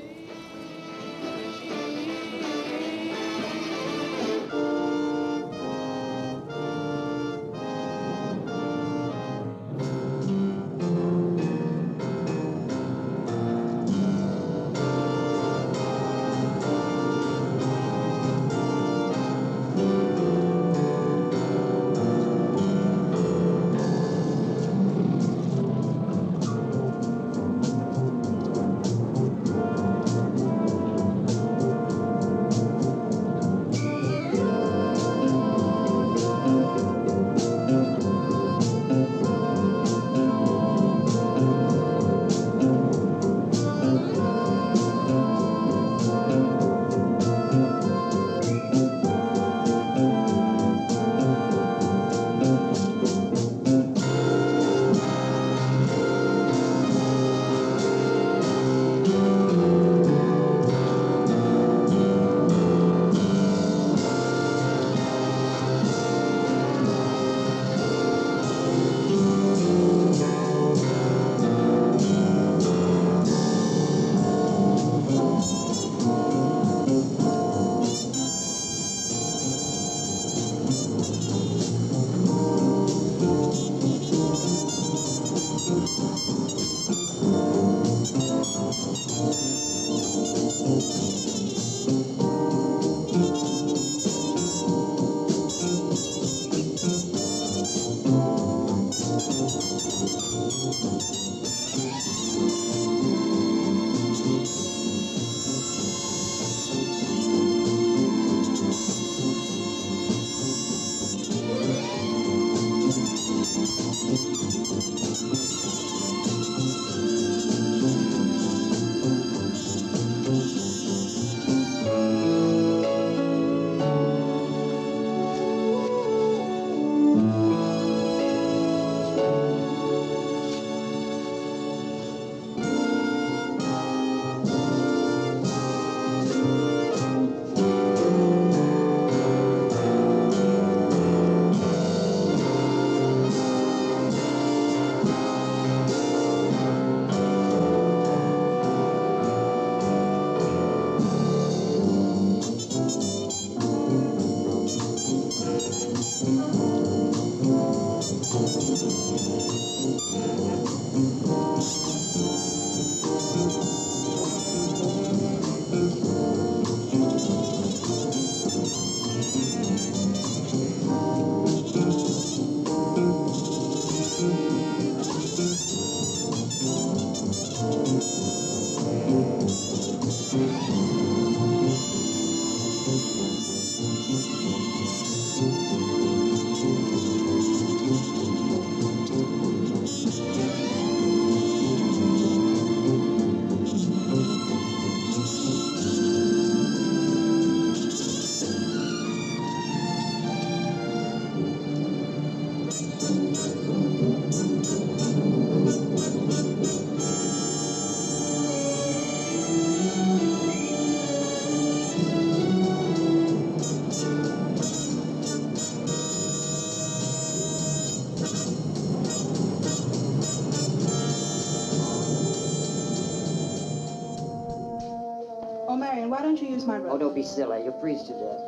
Marion, why don't you use my robe? Oh, don't be silly. You'll freeze to death.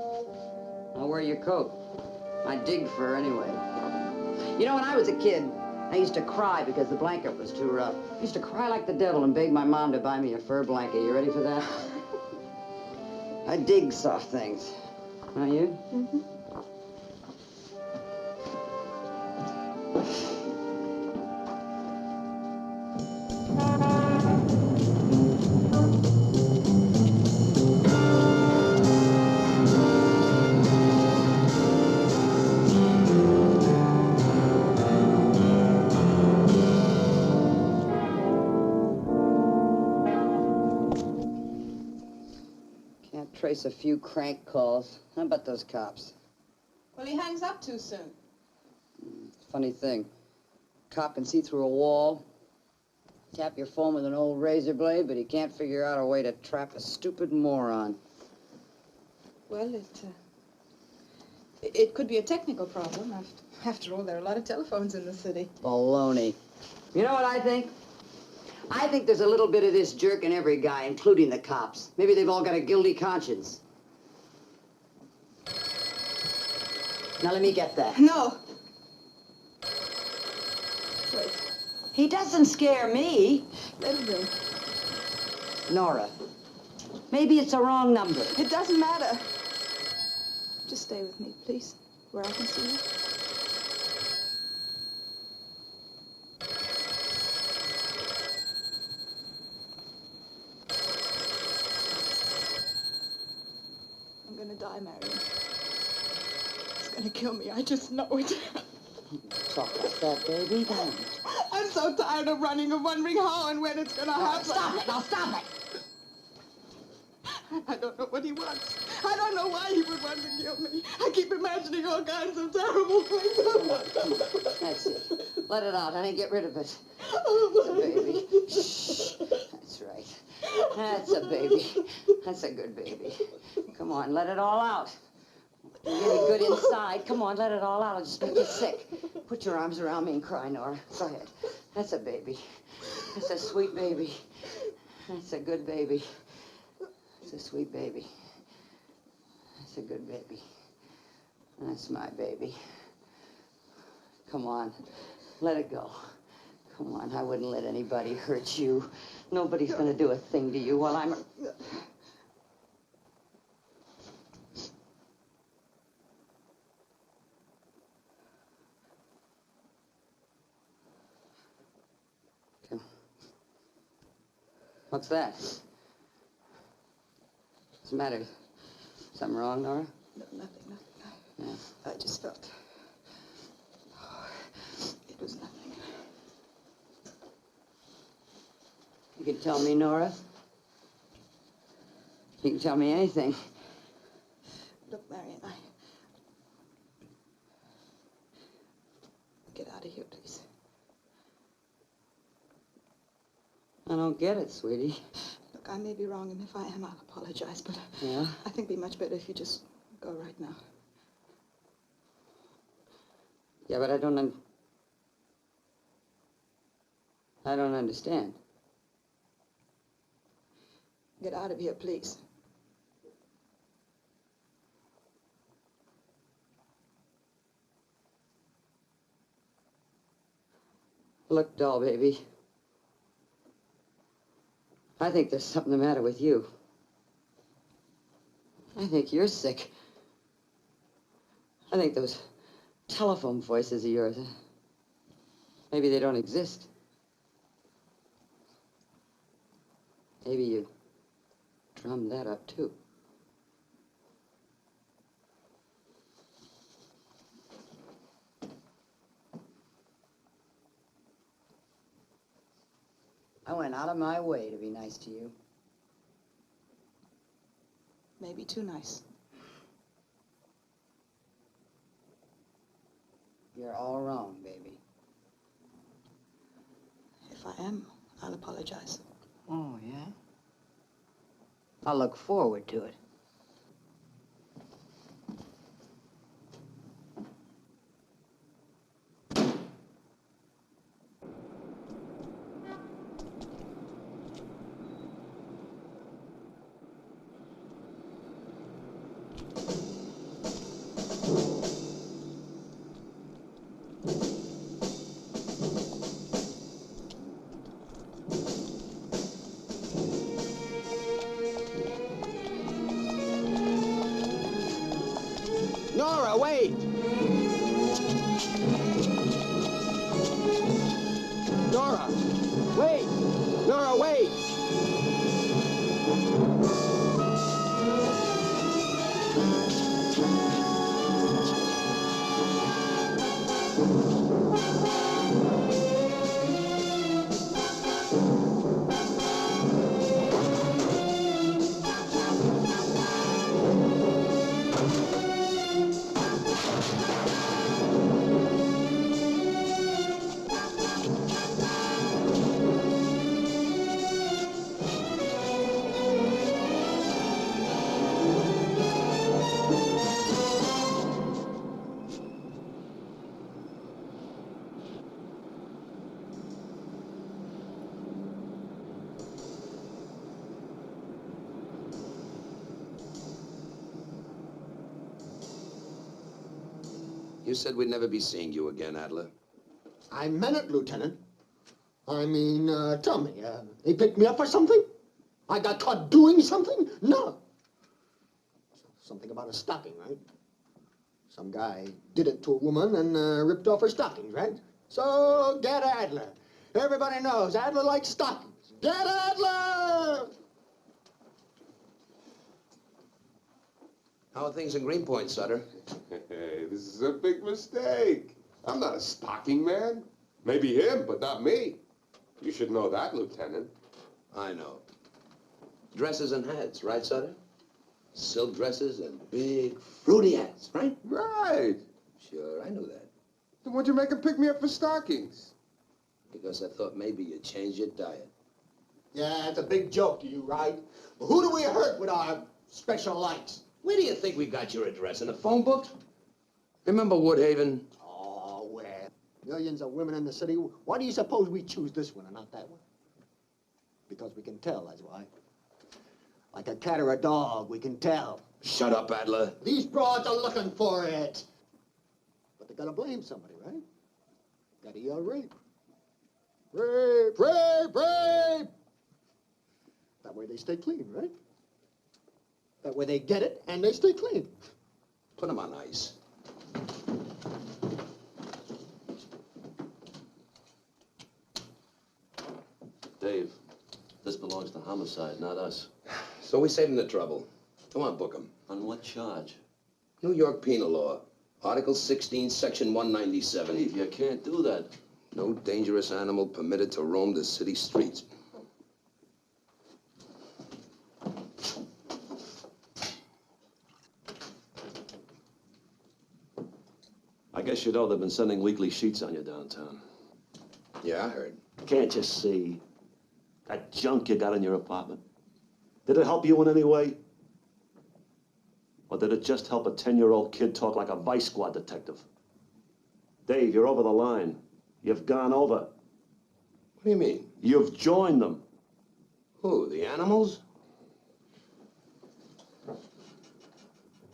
I'll wear your coat. I dig fur anyway. You know, when I was a kid, I used to cry because the blanket was too rough. I used to cry like the devil and beg my mom to buy me a fur blanket. You ready for that? I dig soft things. Are you? Mm-hmm. Trace a few crank calls. How about those cops? Well, he hangs up too soon. Funny thing. Cop can see through a wall, tap your phone with an old razor blade, but he can't figure out a way to trap a stupid moron. Well, it could be a technical problem. After all, there are a lot of telephones in the city. Baloney. You know what I think? I think there's a little bit of this jerk in every guy, including the cops. Maybe they've all got a guilty conscience. Now let me get that. No. Wait. He doesn't scare me. Let it ring. Nora, maybe it's a wrong number. It doesn't matter. Just stay with me, please, where I can see you. I'm gonna die, Marion. It's gonna kill me. I just know it. Talk like that, baby. Don't. I'm so tired of running and wondering how and when it's gonna happen. Stop it! Now stop it! I don't know what he wants. I don't know why he would want to kill me. I keep imagining all kinds of terrible things. Come on. That's it. Let it out, honey. Get rid of it. That's a baby. Shh. That's right. That's a baby. That's a good baby. Come on, let it all out. You're getting good inside. Come on, let it all out. It'll just make you sick. Put your arms around me and cry, Nora. Go ahead. That's a baby. That's a sweet baby. That's a good baby. It's a sweet baby. That's a good baby. That's my baby. Come on, let it go. Come on, I wouldn't let anybody hurt you. Nobody's gonna do a thing to you while I'm... What's that? What's the matter? Something wrong, Nora? No, nothing. Yeah. I just felt... Oh, it was nothing. You can tell me, Nora. You can tell me anything. Look, Marion, Get out of here, please. I don't get it, sweetie. Look, I may be wrong, and if I am, I'll apologize, but Yeah? I think it'd be much better if you just go right now. Yeah, but I don't understand. Get out of here, please. Look, doll baby. I think there's something the matter with you. I think you're sick. I think those telephone voices of yours, maybe they don't exist. Maybe you drummed that up, too. I went out of my way to be nice to you. Maybe too nice. You're all wrong, baby. If I am, I'll apologize. Oh, yeah? I'll look forward to it. Nora, wait! Nora, wait! Nora, wait! You said we'd never be seeing you again, Adler. I meant it, Lieutenant. I mean, tell me, they picked me up for something? I got caught doing something? No. Something about a stocking, right? Some guy did it to a woman and ripped off her stockings, right? So, get Adler. Everybody knows Adler likes stockings. Get Adler! How are things in Greenpoint, Sutter? Hey, this is a big mistake. I'm not a stocking man. Maybe him, but not me. You should know that, Lieutenant. I know. Dresses and hats, right, Sutter? Silk dresses and big fruity hats, right? Right. Sure, I knew that. Then what'd you make him pick me up for stockings? Because I thought maybe you'd change your diet. Yeah, it's a big joke to you, right? Well, who do we hurt with our special lights? Where do you think we got your address? In the phone book? Remember Woodhaven? Oh, well, millions of women in the city. Why do you suppose we choose this one and not that one? Because we can tell, that's why. Like a cat or a dog, we can tell. Shut up, Adler. These broads are looking for it. But they gotta blame somebody, right? Gotta yell rape. Rape, rape, rape! That way they stay clean, right? That way they get it and they stay clean. Put them on ice. Dave, this belongs to homicide, not us. So we saved him the trouble. Come on, book him. On what charge? New York Penal Law. Article 16, Section 197. Dave, you can't do that. No dangerous animal permitted to roam the city streets. I guess you know they've been sending weekly sheets on you downtown. Yeah, I heard. Can't you see? That junk you got in your apartment. Did it help you in any way? Or did it just help a 10-year-old kid talk like a vice squad detective? Dave, you're over the line. You've gone over. What do you mean? You've joined them. Who, the animals?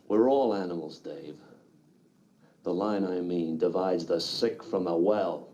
We're all animals, Dave. The line, I mean, divides the sick from the well.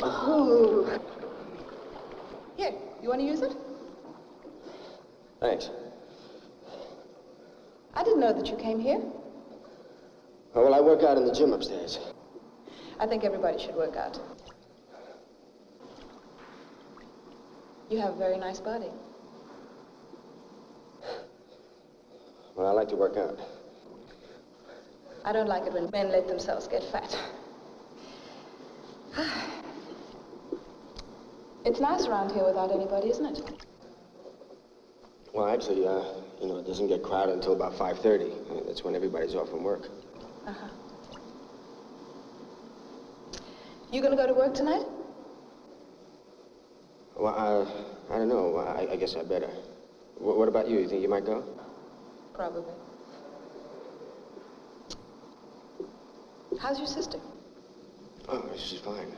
Ooh. Here, you want to use it? Thanks. I didn't know that you came here. Oh, well, I work out in the gym upstairs. I think everybody should work out. You have a very nice body. Well, I like to work out. I don't like it when men let themselves get fat. It's nice around here without anybody, isn't it? Well, actually, you know, it doesn't get crowded until about 5:30. That's when everybody's off from work. Uh-huh. You gonna go to work tonight? Well, I don't know. I guess I better. What about you? You think you might go? Probably. How's your sister? Oh, she's fine.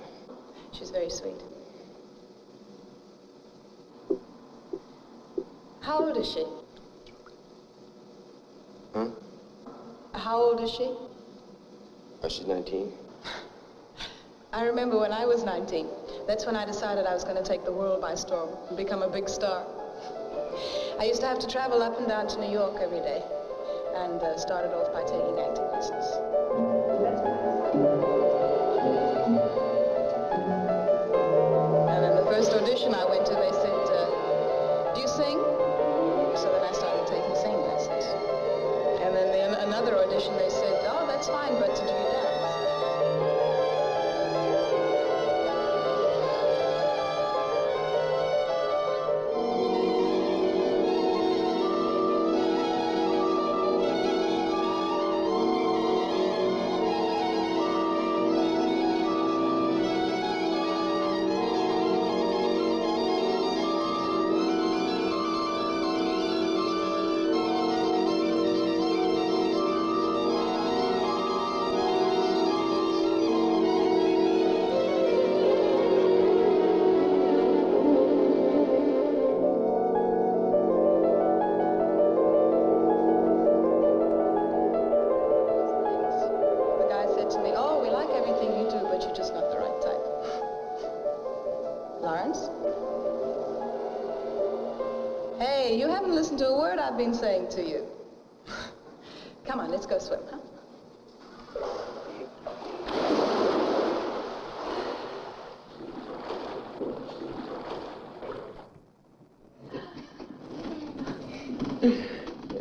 She's very sweet. How old is she? Huh? How old is she? Oh, she's 19. I remember when I was 19. That's when I decided I was going to take the world by storm and become a big star. I used to have to travel up and down to New York every day, and started off by taking acting lessons. And in the first audition I went to, they said, do you sing? So then I started taking singing lessons. And then in another audition they said, oh, that's fine, but do you dance? To a word I've been saying to you. Come on, let's go swim, huh?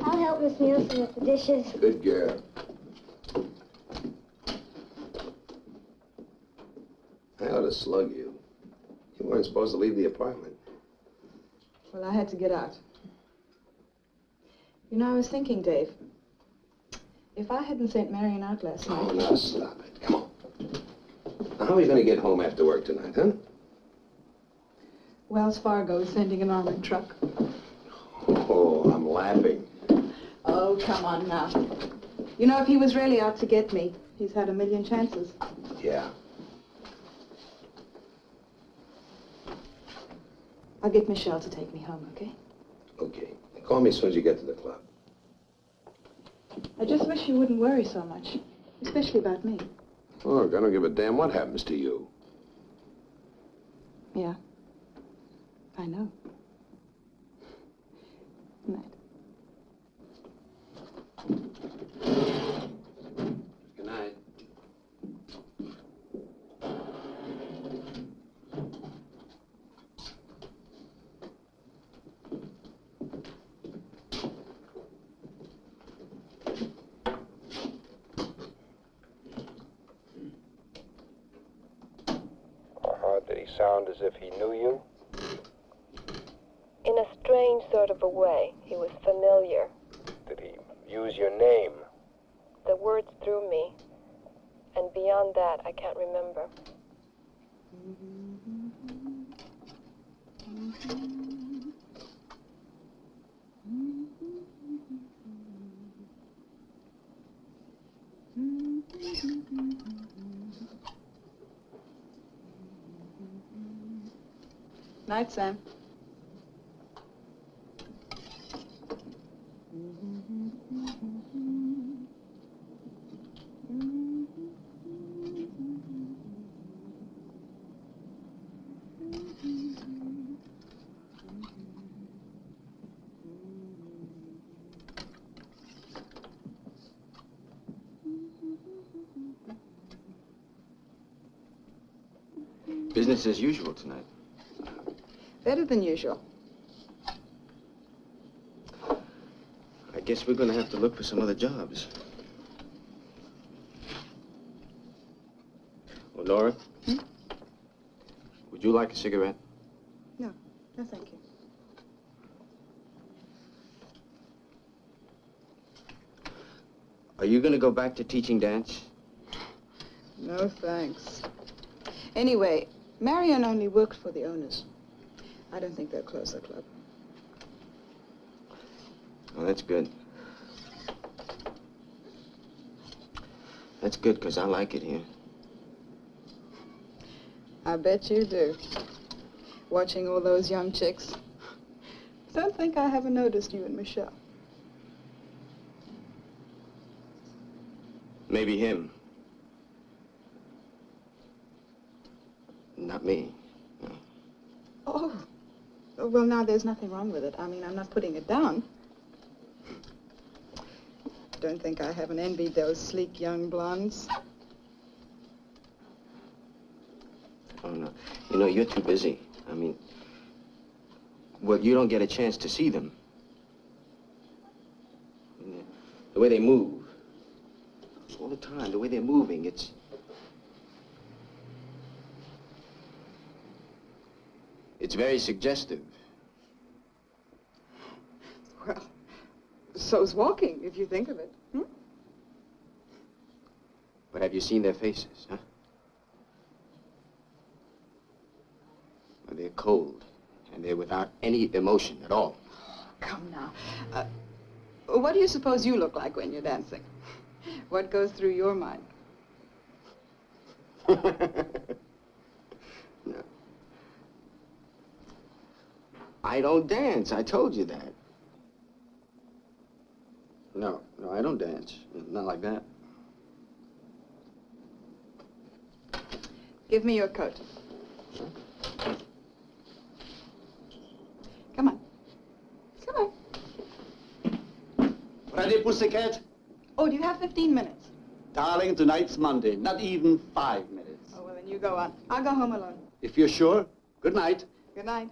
I'll help Miss Nielsen with the dishes. Good girl. I ought to slug you. You weren't supposed to leave the apartment. Well, I had to get out. You know, I was thinking, Dave, if I hadn't sent Marion out last night... Oh, now stop it. Come on. Now, how are you going to get home after work tonight, huh? Wells Fargo is sending an armored truck. Oh, I'm laughing. Oh, come on now. You know, if he was really out to get me, he's had a million chances. Yeah. I'll get Michelle to take me home, okay? Okay. Call me as soon as you get to the club. I just wish you wouldn't worry so much, especially about me. Look, I don't give a damn what happens to you. Yeah, I know. Good night. Good night. Did he sound as if he knew you? In a strange sort of a way. He was familiar. Did he use your name? The words threw me. And beyond that, I can't remember. Night, Sam. Business as usual tonight. Better than usual. I guess we're going to have to look for some other jobs. Well, Nora? Would you like a cigarette? No, no, thank you. Are you going to go back to teaching dance? No, thanks. Anyway, Marion only worked for the owners. I don't think they'll close the club. Oh, that's good. That's good, because I like it here. I bet you do. Watching all those young chicks. Don't think I haven't noticed you and Michelle. Maybe him. Not me. No. Oh. Well, now, there's nothing wrong with it. I mean, I'm not putting it down. Don't think I haven't envied those sleek young blondes. Oh, no. You know, you're too busy. I mean, well, you don't get a chance to see them. The way they move. All the time, the way they're moving, it's very suggestive. Well, so's walking, if you think of it. Hmm? But have you seen their faces, huh? Well, they're cold, and they're without any emotion at all. Come now. What do you suppose you look like when you're dancing? What goes through your mind? No. I don't dance. I told you that. No, I don't dance. Not like that. Give me your coat. Come on. Come on. Ready, pussycat? Oh, do you have 15 minutes? Darling, tonight's Monday. Not even 5 minutes. Oh, well, then you go on. I'll go home alone. If you're sure, good night. Good night.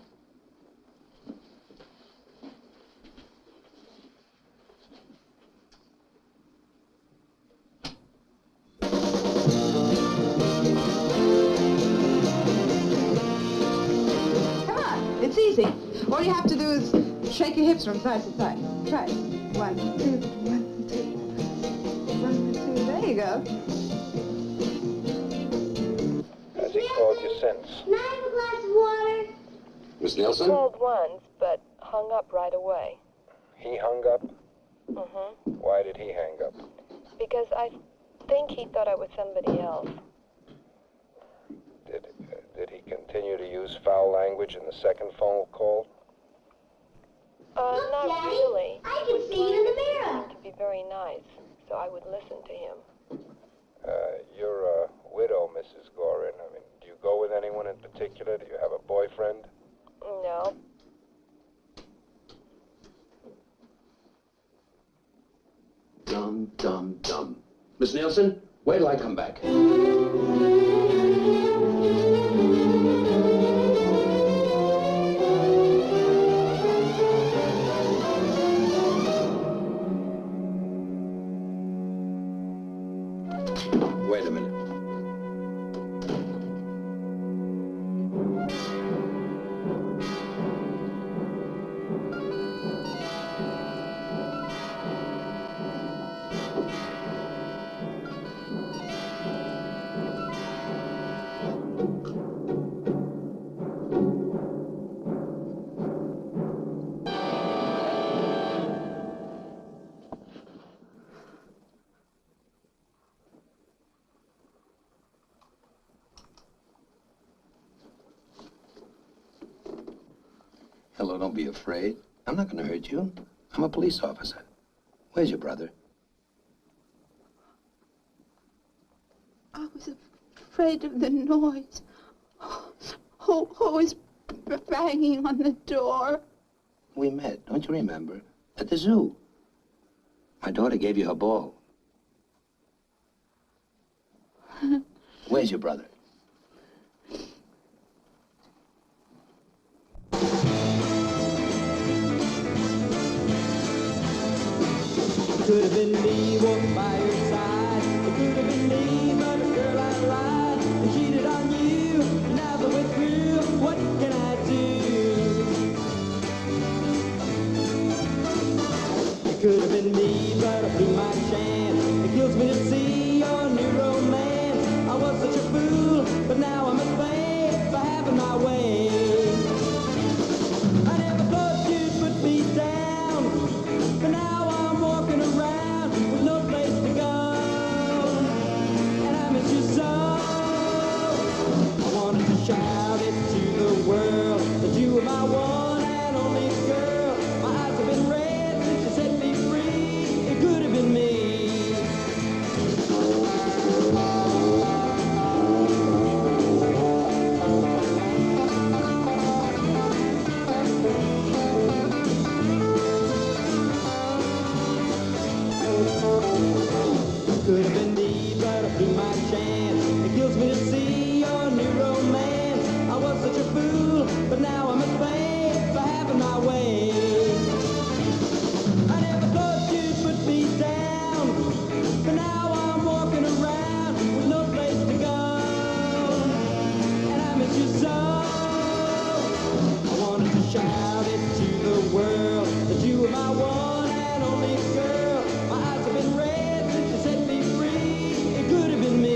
Come on, it's easy. All you have to do is shake your hips from side to side. Try it. 1, 2, 1, 2. 1, 2. There you go. Has he called you since? Can I have a glass of water? Miss He Nielsen? called once, but hung up right away. He hung up? Mm-hmm. Why did he hang up? Because I think he thought I was somebody else. Did he continue to use foul language in the second phone call? Not Daddy, really. I can see you in the mirror. To be very nice, so I would listen to him. You're a widow, Mrs. Gorin. I mean, do you go with anyone in particular? Do you have a boyfriend? No. Dum, dum, dum. Miss Nielsen, wait till I come back. Wait a minute. Hello, don't be afraid. I'm not going to hurt you. I'm a police officer. Where's your brother? I was afraid of the noise. Who is banging on the door? We met, don't you remember? At the zoo. My daughter gave you her ball. Where's your brother? been me walking by your side. It could have been me, but girl, I lied and cheated on you. Now that we're through, what can I do? It could have been me, but I blew my chance. It kills me to see your new romance. I was such a fool, but now I'm at blame for having my way. I never thought you'd put me down, but now I'm walking around with no place to go, and I miss you so. I wanted to shout it to the world that you were my one and only girl. My eyes have been red since you set me free. It could have been me. Could have been me, but I blew my chance. It kills me to see your new romance. I was such a fool, but now I'm at blame for having my way. I never thought you'd put me down, but now I'm walking around with no place to go, and I miss you so. I wanted to shout it to the world that you were my one and only girl. My eyes have been red since you set me free. It could have been me.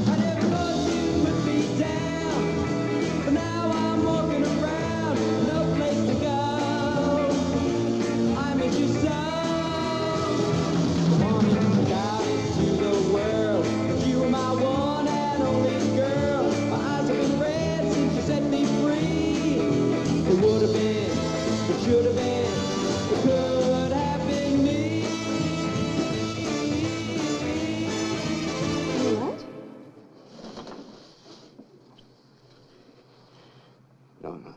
I never thought you'd put me down, but now I'm walking around with no place to go. I miss you so. I wanted to shout it to the world that you were my one and only girl. My eyes have been red since you set me free. It would have been, it should have been, it could have been me. What? Nora.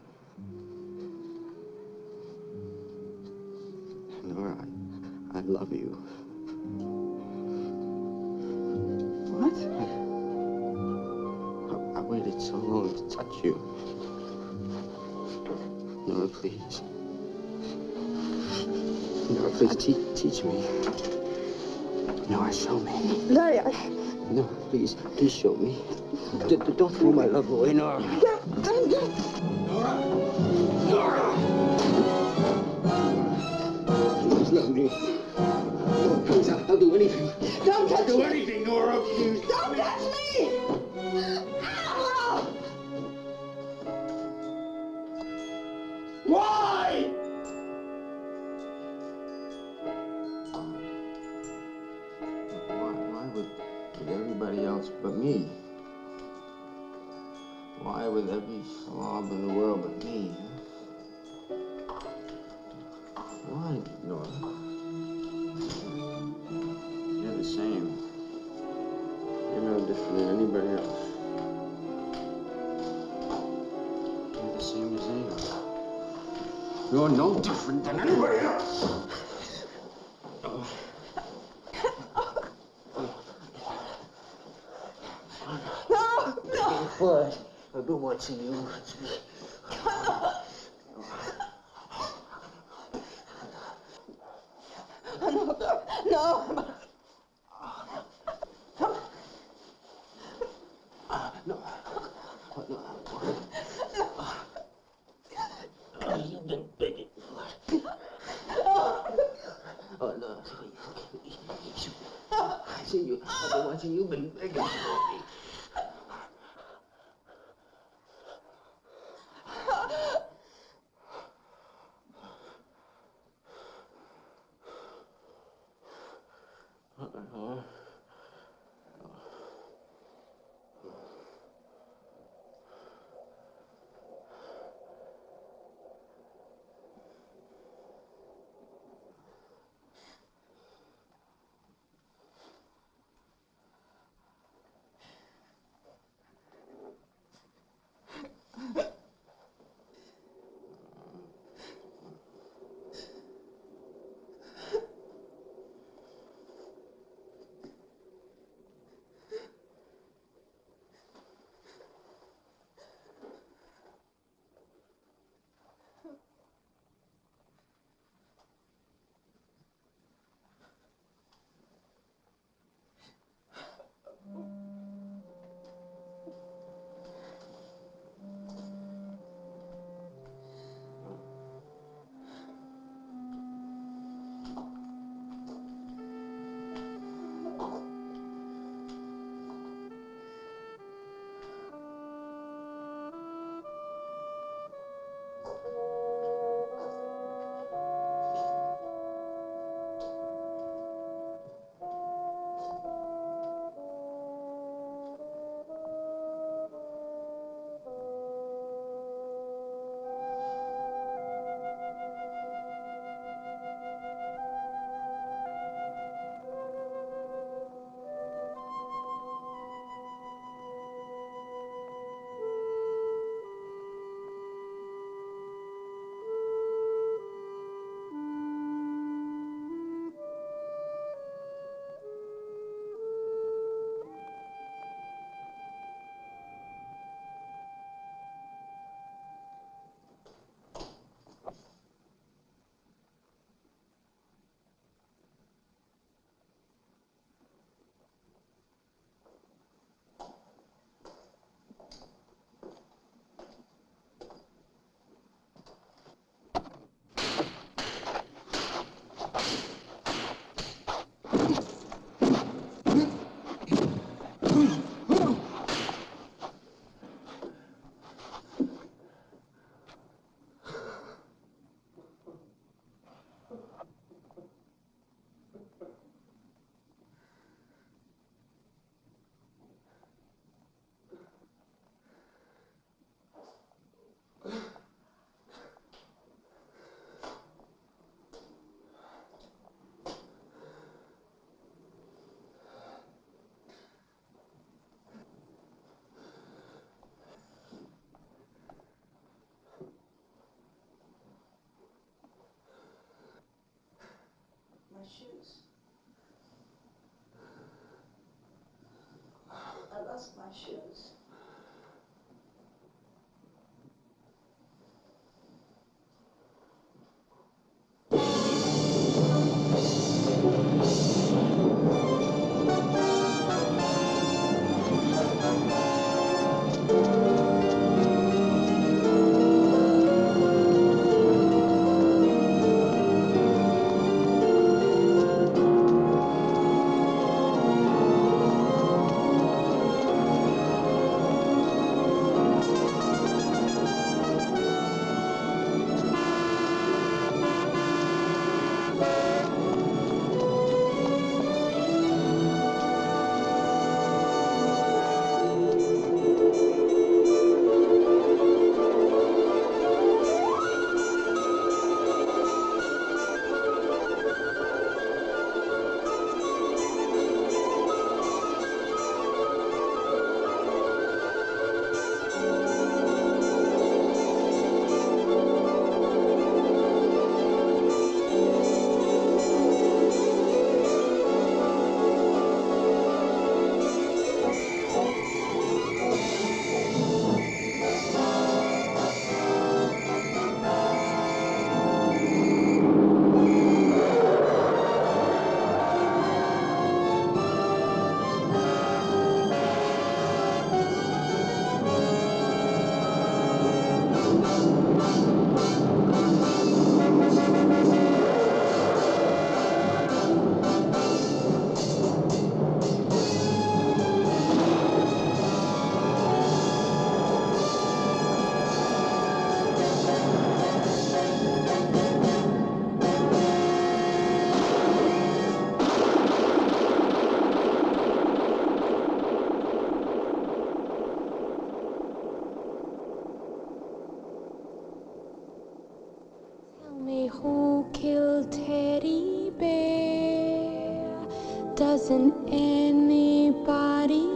Nora, I love you. What? I waited so long to touch you. Nora, please. Nora, please teach me. Nora, show me. Larry, Nora, please show me. Don't throw my love away, Nora. Please love me. Nora, please, I'll do anything. Don't touch I'll do me. anything, Nora, please. Don't touch me! Ow! Why? Why with everybody else but me? Why with every slob in the world but me? Why, Nora? You're the same. You're no different than anybody else. You're the same as they are. You're no different than anybody else. No! What? I've been watching you. No! No! You've been begging for it. Oh, no. I see you. I've been watching you. You've been begging for me. lost my shoes. Who killed Teddy Bear? Doesn't anybody